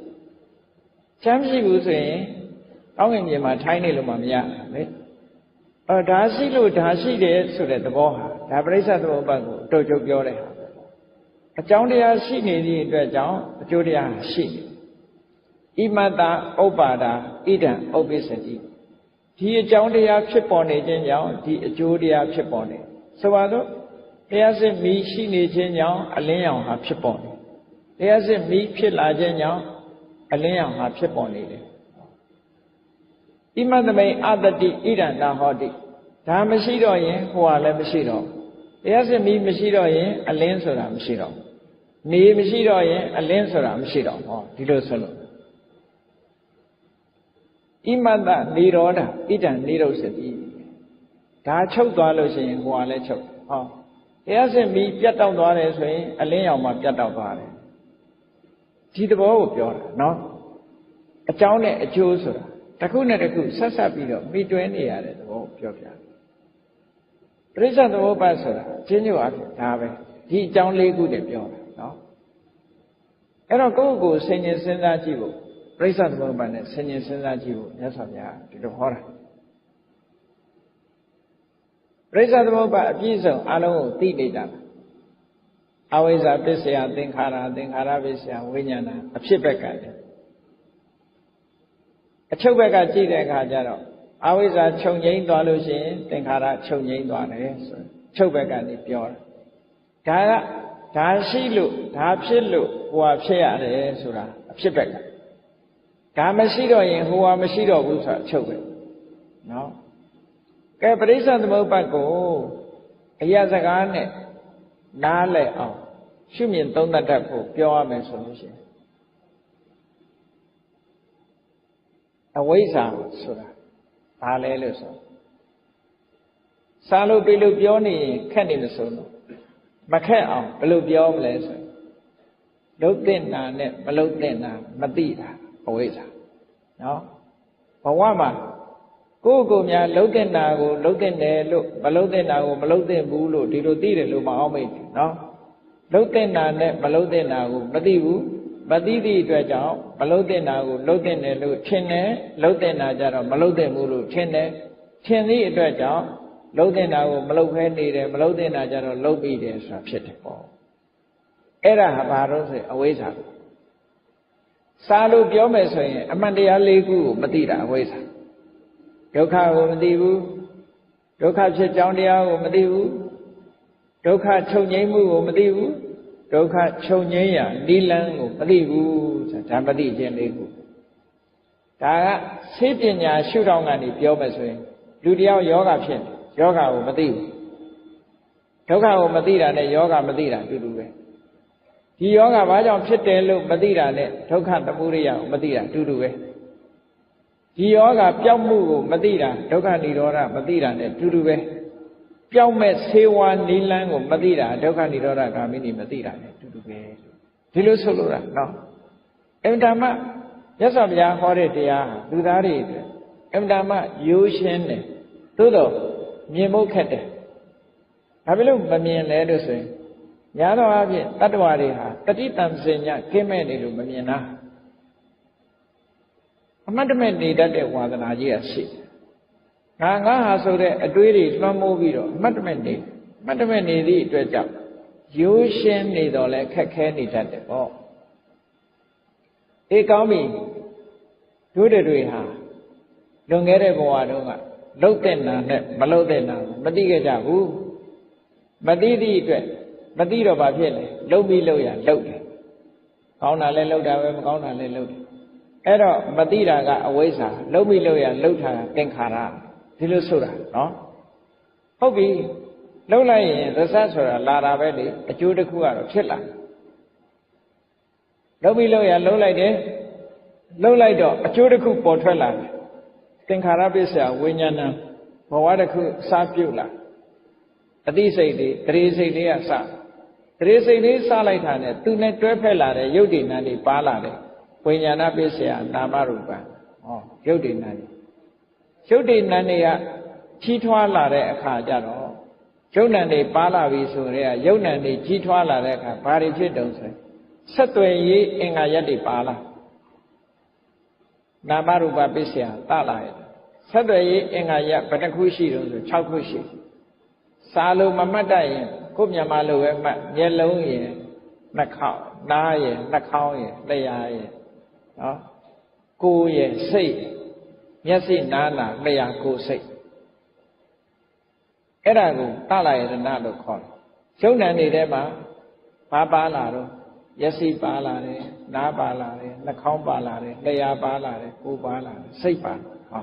ချမ်းရှိဘူးဆိုရင်အောက်ငင်မြေမှာထိုင်နေလို့မှမရဘူးလေဒါရှိလို့ဒါရှိတယ်ဆိုတဲ့သဘောဟာဒါပရိစ္ဆေသမုပ္ပါဒ်ကိုအတော်ကျုပ်ပြောတယ်အကြောင်းတရားရှိနေသည့်အတွက်ကြောင့်အကျိုးတရားရှိနေဣမတဥပ္ပါဒာဣဒံဥပ္ပိစတိဒီအကြောင်းတရားဖြစ်ပေါ်နေခြင်းကြောင့်ဒီအကျိုးတရားဖြစ်ပေါ်နေဆိုပါတော့တရားစစ်မီးရှိနေခြင်းကြောင့်အလင်းရောင်ဟာဖြစ်ပေါ်နေတရားစစ်မီးဖြစ်လာခြင်းကြောင့်အလင်းရောင်ဟာဖြစ်ပေါ်နေတယ်ဣမသမိန်အတတိဣဒံနာဟောတိဒါမရှိတော့ရင်ဟိုဟာလည်းမရှိတော့တရားစစ်မီးမရှိတော့ရင်အလင်းဆိုတာမရှိတော့နေမရှိတော့ရင်အလင်းဆိုတာမရှိတော့ဟောဒီလိုဆိုလို့ဣမတနေရောဓဣဒံနေရုစတိဒါချုပ်သွားလို့ရှိရင်ဟိုဟာလည်းချုပ်ဟောတရားစစ်မီးပြတ်တောက်သွားတယ်ဆိုရင်အလင်းရောင်မှပြတ်တောက်သွားတယ်ဒီသဘောကိုပြောတာနော်အကြောင်းနဲ့အကျိုးဆိုတာတစ်ခုနဲ့တစ်ခုဆက်ဆက်ပြီးတော့မိတွဲနေရတဲ့သဘောကိုပြောပြပရိစ္ဆေသမုပ္ပါဒ်ဆိုတာချင်းညို့အဖြစ်ဒါပဲဒီအကြောင်း၄ခုနဲ့ပြောတာနော်အဲ့တော့ကိုယ့်ကိုယ်ဆင်ញင်စဉ်းစားကြည့်ဖို့ပရိစ္ဆေသမုပ္ပါဒ်နဲ့ဆင်ញင်စဉ်းစားကြည့်ဖို့မြတ်စွာဘုရားဒီလိုဟောတာပရိစ္ဆေသမုပ္ပါဒ်အပြည့်စုံအလုံးကိုသိနေတာအဝိဇ္ဇာပစ္စယသင်္ခါရသင်္ခါရပစ္စယဝိညာဏအဖြစ်ဘက်ကလည်းအချုပ်ဘက်ကကြည့်တဲ့အခါကျတော့အဝိဇ္ဇာခြုံငိမ့်သွားလို့ရှိရင်သင်္ခါရခြုံငိမ့်သွားတယ်ဆိုချုပ်ဘက်ကနေပြောတာဒါရှိလို့ဒါဖြစ်လို့ဟိုဟာဖြစ်ရတယ်ဆိုတာအဖြစ်ဘက်ကဒါမရှိတော့ရင်ဟိုဟာမရှိတော့ဘူးဆိုတာချုပ်ပဲနော်ကဲပရိစ္ဆေသမုပ္ပါဒ်ကိုအရာစကားနဲ့နားလည်အောင်ရှုမြင်သုံးသပ်တတ်ဖို့ပြောရမယ်ဆိုလို့ရှိရင်အဝိဇ္ဇာဆိုတာဘာလဲလို့ဆိုစာလို့ပြလို့ပြောနေရင်ခက်နေမစိုးလို့မခက်အောင်ဘယ်လိုပြောမလဲဆိုရင်လုံးတဲ့နာနဲ့မလုံးတဲ့နာမသိတာအဝိဇ္ဇာနော်ဘဝမှာကိုယ့်ကိုယ်များလုံးတဲ့နာကိုလုံးတဲ့တယ်လို့မလုံးတဲ့နာကိုမလုံးတဲ့ဘူးလို့ဒီလိုသိတယ်လို့မအောင်မိတ်နော်လုံးတဲ့နာနဲ့မလုံးတဲ့နာကိုမသိဘူးမသိသည့်အတွက်ကြောင့်မလုံးတဲ့နာကိုလုံးတဲ့တယ်လို့ထင်တယ်လုံးတဲ့နာကြတော့မလုံးတဲ့ဘူးလို့ထင်တယ်ထင်သည့်အတွက်ကြောင့်လုံးတဲ့နာကိုမလုံးဖဲနေတယ်မလုံးတဲ့နာကြတော့လုံးပြီးတယ်ဆိုတာဖြစ်တယ်ပေါ့အဲ့ဒါဟာဘာလို့ဆိုအဝိဇ္ဇာစာလို့ပြောမယ်ဆိုရင်အမှန်တရား၄ခုကိုမသိတာအဝိဇ္ဇာဒုက္ခကိုမသိဘူးဒုက္ခဖြစ်ကြောင်းတရားကိုမသိဘူးဒုက္ခချုပ်ငြိမ်းမှုကိုမသိဘူးဒုက္ခချုပ်ငြိမ်းရာနိလန်းကိုမသိဘူးဆိုတာဓမ္မတိခြင်း၄ခုဒါကဆေးပညာရှုထောင့်ကနေပြောမယ်ဆိုရင်လူတယောက်ယောဂဖြစ်ယောဂကိုမသိဘူးဒုက္ခကိုမသိတာနဲ့ယောဂမသိတာအတူတူပဲဒီယောဂဘာကြောင့်ဖြစ်တယ်လို့မသိတာနဲ့ဒုက္ခသမုဒယကိုမသိတာအတူတူပဲဒီယောဂပျောက်မှုကိုမသိတာဒုက္ခនិရောဓမသိတာနဲ့အတူတူပဲပျောက်မဲ့ဆေးဝါးနိလန်းကိုမသိတာဒုက္ခនិရောဓဂါမိနိမသိတာနဲ့အတူတူပဲဒီလိုဆိုလို့တာနော်အမှန်တမ်းမြတ်စွာဘုရားဟောတဲ့တရားလူသားတွေအတွက်အမှန်တမ်းရိုးရှင်းတယ်သို့တော့မြင်ဖို့ခက်တယ်ဘ ဒါပဲလို့မမြင်လဲလို့ဆိုရင်ညာတော့အဖြစ်တတ္တဝါတွေဟာတတိတံစင်ညကင်းမဲ့နေလို့မမြင်တာအမတ်တမဲ့နေတတ်တဲ့ဝါဒနာကြီးကရှိငါဟာဆိုတဲ့အတွေးတွေလွှမ်းမိုးပြီးတော့အမတ်တမဲ့နေအမတ်တမဲ့နေသည့်အတွက်ကြောင့်ရိုးရှင်းနေတော့လဲခက်ခဲနေတတ်တယ်ပေါ့အေးကောင်းပြီတို့တွေဟာလွန်ခဲ့တဲ့ဘဝတုန်းကလှုပ်တဲ့နာနဲ့မလှုပ်တဲ့နာမသိခဲ့ကြဘူးမသိသည့်အတွက်မသိတော့ဘာဖြစ်လဲလှုပ်ပြီးလှုပ်ရလှုပ်တယ်ကောင်းတာလဲလှုပ်တာပဲမကောင်းတာလဲလှုပ်တယ်အဲ့တော့မသိတာကအဝိဇ္ဇာလှုပ်ပြီးလှုပ်ရလှုပ်တာသင်္ခါရဒီလိုဆိုတာနော်ဟုတ်ပြီလှုပ်လိုက်ရင်သစ္စာဆိုတာလာတာပဲလေအကျိုးတစ်ခုကတော့ဖြစ်လာလှုပ်ပြီးလှုပ်ရလှုပ်လိုက်တယ်လှုပ်လိုက်တော့အကျိုးတစ်ခုပေါ်ထွက်လာတယ်သင်္ခါရပစ္စယဝိညာဏဘဝတစ်ခုအစာပြုတ်လာအသိစိတ်တွေတရေစိတ်တွေကစတရေစိတ်လေးစလိုက်တာနဲ့သူနဲ့တွဲဖက်လာတဲ့ယုတ်တိနာတွေပါလာတယ်ဝိညာဏပစ္စယနာမရူပံယုတ်တိနာတွေယုတ်တိနာတွေကကြီးထွားလာတဲ့အခါကျတော့ယုတ်နံတွေပါလာပြီဆိုရင်ယုတ်နံတွေကြီးထွားလာတဲ့အခါဘာတွေဖြစ်တုံးဆိုဆက်သွယ်ရေးအင်္ဂါရက်တွေပါလာနာမရူပပစ္စယတလာရဲ့ဆက်သွယ်ရေးအင်္ဂါရက်ဘယ်နှခုရှိတုံးဆို6ခုရှိစာလုံးမမှတ်တတ်ရင်ကိုယ်မြန်မာလိုပဲမှတ်မျက်လုံးရယ်နှာခေါင်းနားရယ်နှာခေါင်းရယ်လျှာရယ်နော်ကိုယ်ရယ်စိတ်မျက်စိနားနာလျှာကိုယ်စိတ်အဲ့ဒါကိုတလာယတနာလို့ခေါ်တယ်ယုံနံနေထဲမှာဘာပါလာတော့မျက်စိပါလာတယ်နားပါလာတယ်နှာခေါင်းပါလာတယ်လျှာပါလာတယ်ကိုယ်ပါလာတယ်စိတ်ပါဟော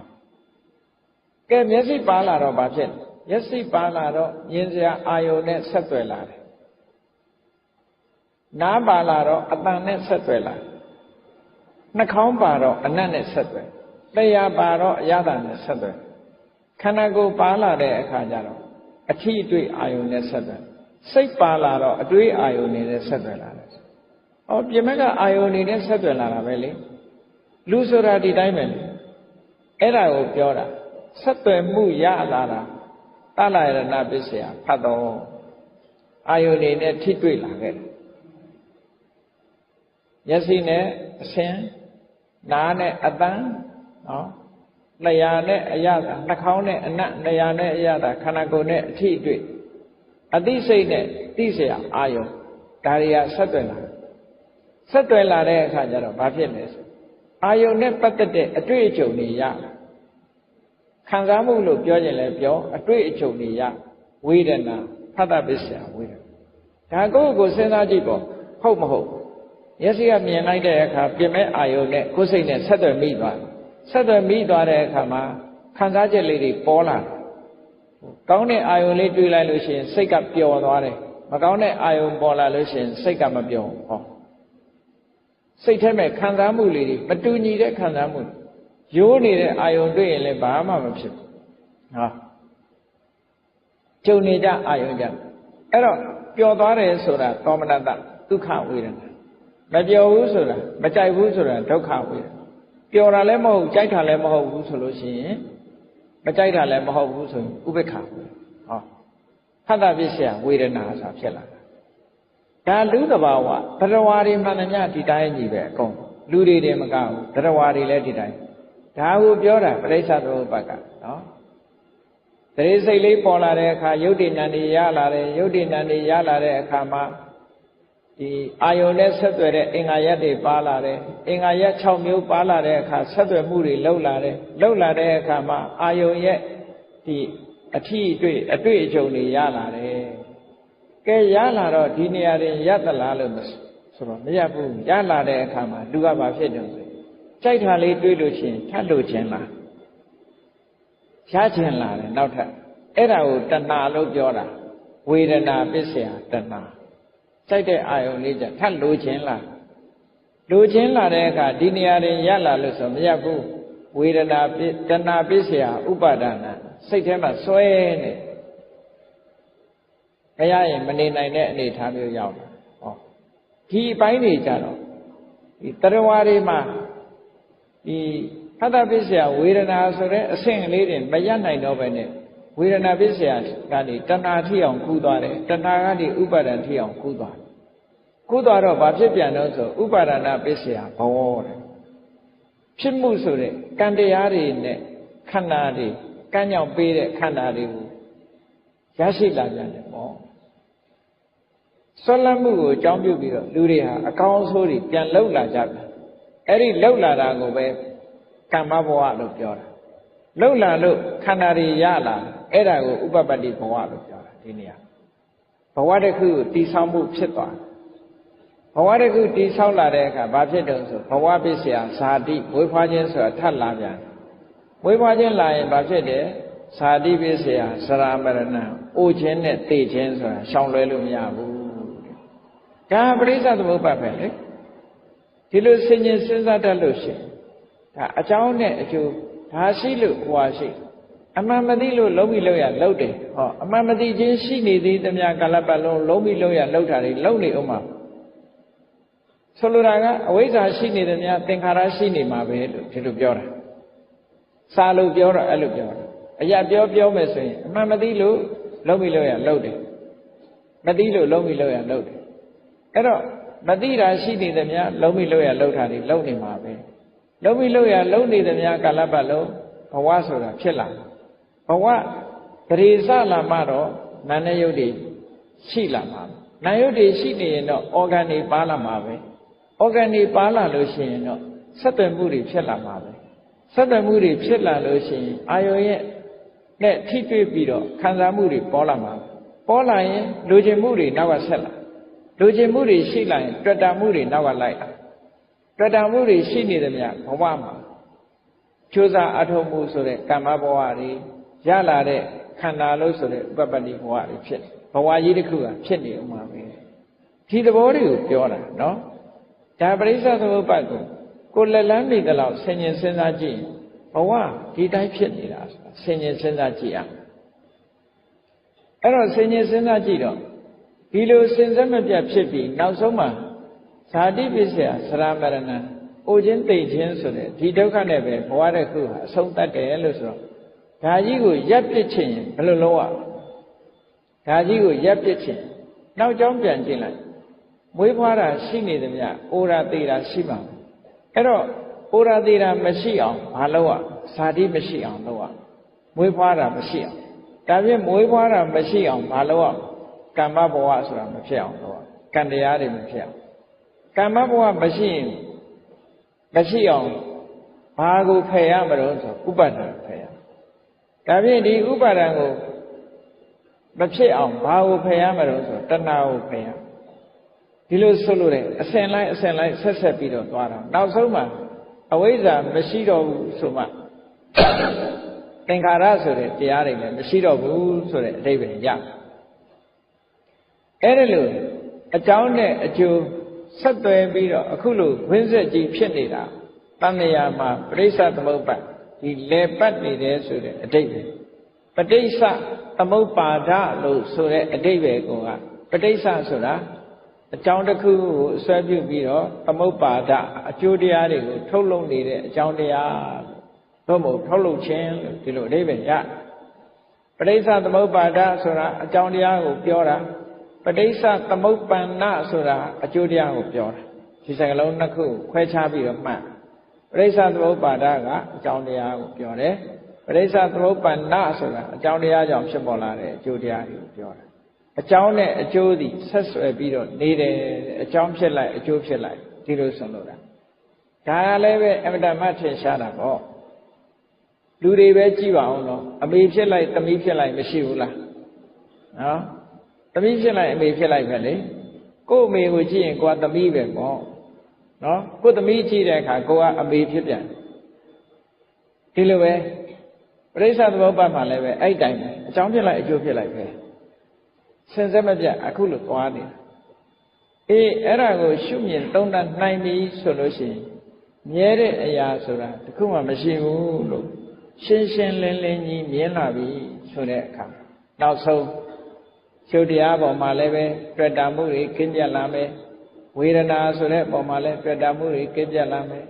ကဲမျက်စိပါလာတော့ဘာဖြစ်လဲမျက်စိပါလာတော့မြင်စရာအာယုန်နဲ့ဆက်သွယ်လာတယ်နားပါလာတော့အတန်နဲ့ဆက်သွယ်လာတယ်နှာခေါင်းပါတော့အနတ်နဲ့ဆက်သွယ်လျှာပါတော့အရသာနဲ့ဆက်သွယ်ခန္ဓာကိုယ်ပါလာတဲ့အခါကျတော့အထီးအတွေ့အာယုန်နဲ့ဆက်သွယ်စိတ်ပါလာတော့အတွေးအာယုန်နဲ့ဆက်သွယ်လာတယ်ဟောပြင်မဲ့ကအာယုန်နဲ့ဆက်သွယ်လာတာပဲလေလူဆိုတာဒီတိုင်းပဲလေအဲ့ဒါကိုပြောတာဆက်သွယ်မှုရလာတာတလာယရဏပစ္စယဖတ်တော့အာယုန်နဲ့ထိတွေ့လာခဲ့တယ်မျက်စိနဲ့အဆင်းနားနဲ့အသံနော်လျှာနဲ့အရသာနှာခေါင်းနဲ့အနတ်လျှာနဲ့အရသာခန္ဓာကိုယ်နဲ့အထိအတွေ့အသိစိတ်နဲ့သိเสียအာယုန်ဒါတွေကဆက်သွယ်လာတဲ့အခါကျတော့ဘာဖြစ်လဲဆိုအာယုန်နဲ့ပတ်သက်တဲ့အတွေ့အကြုံတွေရခံစားမှုလို့ပြောရင်လည်းပြောအတွေ့အကြုံတွေရဝေဒနာဖတ်တပစ္စယဝေဒနာဒါကိုစဉ်းစားကြည့်ပေါ့ဟုတ်မဟုတ်မျက်စိကမြင်လိုက်တဲ့အခါပြင်မဲ့အာယုန်နဲ့ကိုယ်စိတ်နဲ့ဆက်သွယ်မိသွားတဲ့အခါမှာခံစားချက်လေးတွေပေါ်လာကောင်းတဲ့အာယုန်လေးတွေ့လိုက်လို့ရှိရင်စိတ်ကပျော်သွားတယ်မကောင်းတဲ့အာယုန်ပေါ်လာလို့ရှိရင်စိတ်ကမပျော်ဟောစိတ်ထဲမှာခံစားမှုလေးတွေမတူညီတဲ့ခံစားမှုရိုးနေတဲ့အာယုန်တွေ့ရင်လည်းဘာမှမဖြစ်ဘူးဟာကြုံနေကြအာယုန်ကြအဲ့တော့ပျော်သွားတယ်ဆိုတာသောမနတဒုက္ခဝေဒနာမပျော်ဘူးဆိုတာမကြိုက်ဘူးဆိုတာဒုက္ခဝေဒနာပျော်တာလည်းမဟုတ်ကြိုက်တာလည်းမဟုတ်ဘူးဆိုလို့ရှိရင်မကြိုက်တာလည်းမဟုတ်ဘူးဆိုရင်ဥပေက္ခဟောဖတ်တာပစ္စယဝေဒနာဆိုတာဖြစ်လာတာဒါလူသဘာဝတရားတွေမှန်တယ်များဒီတိုင်းကြီးပဲအကုန်လူတွေတည်းမကဘူးတရားတွေလည်းဒီတိုင်းဒါကိုပြောတာပရိစ္ဆသမုပ္ပါကနော်တရေစိတ်လေးပေါ်လာတဲ့အခါယုတ်တိနံတွေရလာတယ်ယုတ်တိနံတွေရလာတဲ့အခါမှာဒီအာယုန်နဲ့ဆက်သွယ်တဲ့အင်္ဂါရက်တွေပါလာတယ်အင်္ဂါရက်6မျိုးပါလာတဲ့အခါဆက်သွယ်မှုတွေလှုပ်လာတဲ့အခါမှာအာယုန်ရဲ့ဒီအထီးအတွေ့အကြုံတွေရလာတယ်ကဲရလာတော့ဒီနေရာတွေရသလားလို့ဆိုတော့မရဘူးရလာတဲ့အခါမှာလူကဘာဖြစ်တယ်ဆိုကြိုက်တာလေးတွေးလို့ရှိရင်ထပ်လို့ခြင်းလားရခြင်းလားလေနောက်ထပ်အဲ့ဒါကိုတဏှာလို့ပြောတာဝေဒနာပစ္စယတဏှာကြိုက်တဲ့အာယုန်လေးကြထပ်လိုခြင်းလားလိုခြင်းလာတဲ့အခါဒီနေရာတွေရလာလို့ဆိုမရဘူးဝေဒနာတဏှာပစ္စယဥပါဒနာစိတ်ထဲမှာစွဲနေမရရင်မနေနိုင်တဲ့အနေအထားမျိုးရောက်လာဟောဒီအပိုင်းတွေကြတော့ဒီတရားတွေမှာဒီဖတ်တာပစ္စယဝေဒနာဆိုတဲ့အဆင့်ကလေးတွေမရနိုင်တော့ပဲနဲ့ ဝေဒနာပစ္စယကနေတဏှာထိအောင်ကူးသွားတယ်တဏှာကနေဥပါဒံထိအောင်ကူးသွားတယ်ကူးသွားတော့ဘာဖြစ်ပြန်တော့ဆိုဥပါဒနာပစ္စယဘဝတဲ့ဖြစ်မှုဆိုတဲ့ကံတရားတွေနဲ့ခန္ဓာတွေကံကြောင့်ပေးတဲ့ခန္ဓာတွေကိုရရှိလာပြန်တယ်ပေါ့ဆွလတ်မှုကိုအကြောင်းပြုပြီးတော့လူတွေဟာအကောင်းဆိုးတွေပြန်လှုပ်လာကြပြန်အဲ့ဒီလှုပ်လာတာကိုပဲကမ္မဘဝလို့ပြောတာလှုပ်လာလို့ခန္ဓာတွေရလာအဲ့ဒါကိုဥပပတ္တိဘဝလို့ပြောတာဒီနေရာဘဝတစ်ခုကိုတည်ဆောက်မှုဖြစ်သွားဘဝတစ်ခုတည်ဆောက်လာတဲ့အခါဘာဖြစ်တုံးဆိုဘဝပစ္စယဇာတိမွေးဖွားခြင်းဆိုတာထပ်လာပြန်မွေးဖွားခြင်းလာရင်ဘာဖြစ်တယ်ဇာတိပစ္စယစရာမရဏအိုခြင်းနဲ့သိခြင်းဆိုတာရှောင်လွဲလို့မရဘူးဒါပရိစ္ဆေသမုပ္ပါဒ်ပဲလေဒီလိုဆင်ញင်စဉ်းစားတတ်လို့ရှိရင်ဒါအကြောင်းနဲ့အကျိုးဒါရှိလို့ဟွာရှိအမှန်မသိလို့လုံးပြီးလုံးရလုံးတယ်ဟောအမှန်မသိခြင်းရှိနေသေးသမျှကာလပတ်လုံးလုံးပြီးလုံးရလုံးတာတွေလုံးနေအောင်မှာဆိုလိုတာကအဝိဇ္ဇာရှိနေသမျှသင်္ခါရရှိနေမှာပဲလို့ဒီလိုပြောတာစာလို့ပြောတော့အဲ့လိုပြောတာအရာပြောမယ်ဆိုရင်အမှန်မသိလို့လုံးပြီးလုံးရလုံးတယ်မသိလို့လုံးပြီးလုံးရလုံးတယ်အဲ့တော့မသိတာရှိနေသမျှလုံးပြီးလုံးရလုံးတာတွေလုံးနေမှာပဲလုံးပြီးလုံးရလုံးနေသမျှကာလပတ်လုံးဘဝဆိုတာဖြစ်လာဘဝပရိသလာမှတော့နာနဲ့ယုတ်တွေရှိလာမှာနာယုတ်တွေရှိနေရင်တော့အော်ဂန်တွေပါလာမှာပဲအော်ဂန်တွေပါလာလို့ရှိရင်တော့ဆက်သွယ်မှုတွေဖြစ်လာမှာပဲဆက်သွယ်မှုတွေဖြစ်လာလို့ရှိရင်အာယုံရဲ့နဲ့ထိတွေ့ပြီးတော့ခံစားမှုတွေပေါ်လာမှာပေါ်လာရင်လူကျင်မှုတွေနောက်ကဆက်လာလူကျင်မှုတွေရှိလာရင်တွေ့တာမှုတွေနောက်ကလိုက်လာတွေ့တာမှုတွေရှိနေသမျှဘဝမှာကျိုးစားအထောက်မှုဆိုတဲ့ကမ္မဘဝတွေရလာတဲ့ခန္ဓာလို့ဆိုတဲ့ဥပပတ္တိဘဝတွေဖြစ်ဘဝကြီးတစ်ခုကဖြစ်နေအောင်ပါပဲဒီသဘောတွေကိုပြောတာနော်ဒါပရိစ္ဆေသမုပ္ပါဒ်ကိုလက်လန်းနေသလောက်ဆင်ញင်စဉ်းစားကြည့်ဘဝဒီတိုင်းဖြစ်နေတာဆိုတာဆင်ញင်စဉ်းစားကြည့်ရအဲ့တော့ဆင်ញင်စဉ်းစားကြည့်တော့ဒီလိုစဉ်ဆက်မပြတ်ဖြစ်ပြီးနောက်ဆုံးမှာဇာတိပစ္စယစရမရဏအိုခြင်းသိခြင်းဆိုတဲ့ဒီဒုက္ခနဲ့ပဲဘဝတစ်ခုဟာအဆုံးသတ်တယ်လို့ဆိုတော့ဒါကြီးကိုရပ်ပစ်ခြင်းဘယ်လိုလုပ်ရဒါကြီးကိုရပ်ပစ်ခြင်းနောက်ကြောင်းပြန်ကြည့်လိုက်မွေးဖွားတာရှိနေသမျှအိုရာသေးတာရှိမှာအဲ့တော့အိုရာသေးတာမရှိအောင်မလုပ်ရဇာတိမရှိအောင်လုပ်ရမွေးဖွားတာမရှိအောင်ဒါဖြင့်မွေးဖွားတာမရှိအောင်မလုပ်ရကမ္မဘဝဆိုတာမဖြစ်အောင်လုပ်ရကံတရားတွေမဖြစ်အောင်ကမ္မဘဝမရှိရင်မရှိအောင်ဘာကိုဖယ်ရမလို့ဆိုဥပါဒံဖယ်ရဒါဖြင့်ဒီဥပါဒံကိုမဖြစ်အောင်ဘာကိုဖယ်ရမလို့ဆိုတဏှာကိုဖယ်ရဒီလိုဆိုလို့တယ်အစဉ်လိုက်ဆက်ပြီးတော့သွားတာနောက်ဆုံးမှာအဝိဇ္ဇာမရှိတော့ဘူးဆိုမှသင်္ခါရဆိုတဲ့တရားတွေလည်းမရှိတော့ဘူးဆိုတဲ့အဓိပ္ပာယ်ရအဲ့ဒါလို့အကြောင်းနဲ့အကျိုးဆက်သွယ်ပြီးတော့အခုလိုဝိဇ္ဇာကြီးဖြစ်နေတာတဏှာမှာပရိစ္ဆေသမုပ္ပါဒ်ဒီလေပတ်နေတယ်ဆိုတဲ့အဓိပ္ပာယ်ပဋိစ္စသမုပ္ပါဒလို့ဆိုတဲ့အဓိပ္ပာယ်ကပဋိစ္စဆိုတာအကြောင်းတစ်ခုကိုအစွဲပြုပြီးတော့သမုပ္ပါဒအကျိုးတရားတွေကိုထုတ်လုပ်နေတဲ့အကြောင်းတရားသို့မဟုတ်ထုတ်လုပ်ခြင်းလို့ဒီလိုအဓိပ္ပာယ်ရပဋိစ္စသမုပ္ပါဒဆိုတာအကြောင်းတရားကိုပြောတာပဋိစ္စသမုပ္ပန္နဆိုတာအကျိုးတရားကိုပြောတာဒီစကားလုံးနှစ်ခုခွဲခြားပြီးတော့မှတ်ပဋိစ္စသမုပ္ပါဒကအကြောင်းတရားကိုပြောတယ်ပဋိစ္စသမုပ္ပန္နဆိုတာအကြောင်းတရားကြောင့်ဖြစ်ပေါ်လာတဲ့အကျိုးတရားတွေကိုပြောတာအကြောင်းနဲ့အကျိုးသည်ဆက်ဆွယ်ပြီးတော့နေတယ်အကြောင်းဖြစ်လိုက်အကျိုးဖြစ်လိုက်ဒီလိုဆိုလို့တာဒါလည်းပဲအမတ္တမထင်ရှားတာပေါ့လူတွေပဲကြည့်ပါအောင်တော့အမေဖြစ်လိုက်သမီးဖြစ်လိုက်မရှိဘူးလားနော်သမီးဖြစ်လိုက်အမေဖြစ်လိုက်ပဲလေကို့အမေကိုကြည့်ရင်ကိုကသမီးပဲပေါ့နော်ကို့သမီးကြည့်တဲ့အခါကိုကအမေဖြစ်ပြန်ဒီလိုပဲပရိစ္ဆေသမုပ္ပါဒ်မှာလည်းပဲအဲ့တိုင်းပဲအကြောင်းဖြစ်လိုက်အကျိုးဖြစ်လိုက်ပဲစဉ်ဆက်မပြတ်အခုလိုသွားနေတာအေးအဲ့ဒါကိုရှုမြင်သုံးသပ်နိုင်ပြီဆိုလို့ရှိရင်မြဲတဲ့အရာဆိုတာတခုမှမရှိဘူးလို့ရှင်းရှင်းလင်းလင်းကြီးမြင်လာပြီဆိုတဲ့အခါနောက်ဆုံးရှုတရားပေါ်မှာလည်းပဲတွေ့တာမှုတွေကင်းပြတ်လာမယ်ဝေဒနာဆိုတဲ့ပုံမှာလည်းတွေ့တာမှုတွေကင်းပြတ်လာမယ်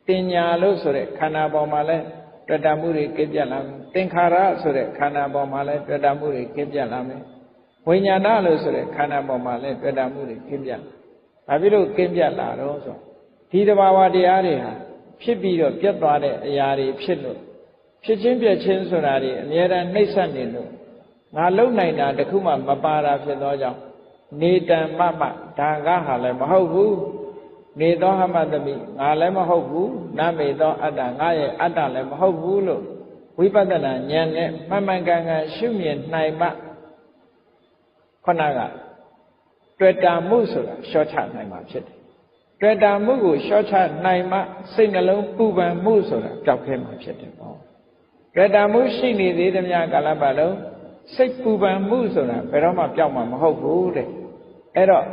တင်ညာလို့ဆိုတဲ့ခန္ဓာပေါ်မှာလည်း တွေ့တာမှုတွေကင်းပြတ်လာမယ်သင်္ခါရဆိုတဲ့ခန္ဓာပေါ်မှာလည်းတွေ့တာမှုတွေကင်းပြတ်လာမယ်ဝိညာဏလို့ဆိုတဲ့ခန္ဓာပေါ်မှာလည်းတွေ့တာမှုတွေကင်းပြတ်ဘာဖြစ်လို့ကင်းပြတ်လာတော့ဆိုဒီတဘာဝတရားတွေဟာဖြစ်ပြီးတော့ပြတ်သွားတဲ့အရာတွေဖြစ်လို့ဖြစ်ချင်းပြတ်ချင်းဆိုတာတွေအများအားနှိမ့်ဆက်နေလို့ငါလုံနိုင်တာတခုမှမပါတာဖြစ်သောကြောင့်နေတံမမဒါကဟာလည်းမဟုတ်ဘူးနေသောဟမတမိငါလည်းမဟုတ်ဘူးနမေသောအတ္တငါရဲ့အတ္တလည်းမဟုတ်ဘူးလို့ဝိပဿနာဉာဏ်နဲ့မှန်မှန်ကန်ကန်ရှုမြင်နိုင်မှခုနကတွေ့တာမှုဆိုတာရှော့ချနိုင်မှာဖြစ်တယ်တွေ့တာမှုကိုရှော့ချနိုင်မှစိတ်နှလုံးပူပန်မှုဆိုတာကြောက်ခဲမှာဖြစ်တယ်ပေါ့တွေ့တာမှုရှိနေသေးသမျှကာလပတ်လုံးစိတ်ပူပန်မှုဆိုတာဘယ်တော့မှပြောက်မှာမဟုတ်ဘူးတဲ့အဲ့တော့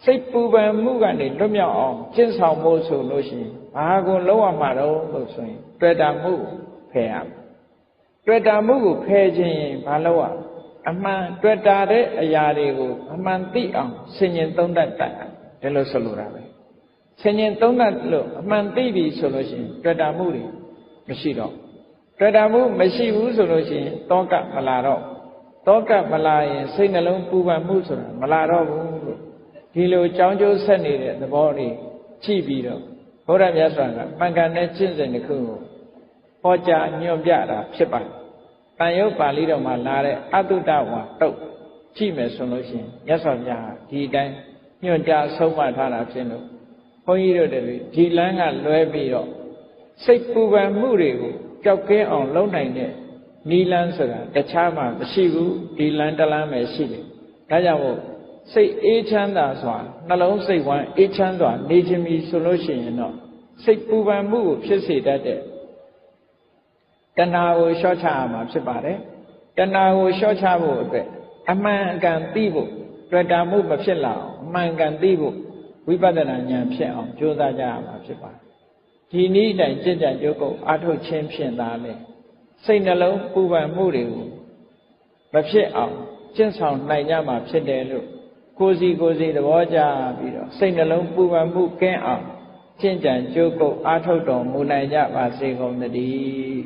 စိတ်ပူပန်မှုကနေလွတ်မြောက်အောင်ကျင့်ဆောင်ဖို့ဆိုလို့ရှိရင်ဘာကိုလုံးဝမှာတော့လို့ဆိုရင်တွေ့တာမှုဖယ်ရမယ်တွေ့တာမှုကိုဖယ်ခြင်းရင်ဘာလို့อ่ะအမှန်တွေ့တာတဲ့အရာတွေကိုအမှန်သိအောင်ဆင်ញင်သုံးသပ်တတ်တယ်လို့ဆိုလိုတာပဲဆင်ញင်သုံးသပ်လို့အမှန်သိပြီဆိုလို့ရှိရင်တွေ့တာမှုတွေမရှိတော့တွေ့တာမှုမရှိဘူးဆိုလို့ရှိရင်တောကမလာတော့တောကမလာရင်စိတ်နှလုံးပူပန်မှုဆိုတာမလာတော့ဘူးလို့ဒီလိုကြောင်းကျိုးဆက်နေတဲ့သဘောတွေကြည့်ပြီးတော့ဘုရားမြတ်စွာကမှန်ကန်တဲ့ကျင့်စဉ်တစ်ခုကိုဟောကြားညွှန်ပြတာဖြစ်ပါတယ်။တန်ရုပ်ပါဠိတော်မှာလာတဲ့အတုတဝါတုတ်ကြည့်မယ်ဆိုလို့ရှိရင်မြတ်စွာဘုရားဒီအတိုင်းညွှန်ကြားဆုံးမထားတာဖြစ်လို့ဘုန်းကြီးတို့တွေဒီလမ်းကလွဲပြီးတော့စိတ်ပူပန်မှုတွေကိုကြောက်ကင်းအောင်လုပ်နိုင်တဲ့နီလန်းဆိုတာတခြားမှမရှိဘူးဒီလန်းတလန်းပဲရှိတယ်။ဒါကြောင့်မို့စိတ်အေးချမ်းသာစွာနှလုံးစိတ်ဝမ်းအေးချမ်းစွာနေခြင်းမီဆိုလို့ရှိရင်တော့စိတ်ပူပန်မှုကိုဖြစ်စေတတ်တဲ့တဏှာကိုလျှော့ချရမှာဖြစ်ပါတယ်တဏှာကိုလျှော့ချဖို့အတွက်အမှန်အကန်သိဖို့တွေ့တာမှုမဖြစ်လာအောင်အမှန်ကန်သိဖို့ဝိပဿနာဉာဏ်ဖြစ်အောင်ကြိုးစားကြရမှာဖြစ်ပါတယ်ဒီနည်းတိုင်ကြင်ကြံကြိုးကုပ်အားထုတ်ခြင်းဖြင့်သာလေစိတ်နှလုံးပူပန်မှုတွေကိုမဖြစ်အောင်ကျင့်ဆောင်နိုင်ကြမှာဖြစ်တယ်လို့ကိုယ်စီသဘောကျပြီးတော့စိတ်နှလုံးပူပန်မှုကင်းအောင်ကျင့်ကြံကြိုးကုပ်အားထုတ်တော်မူနိုင်ကြပါစေကုန်သတည်း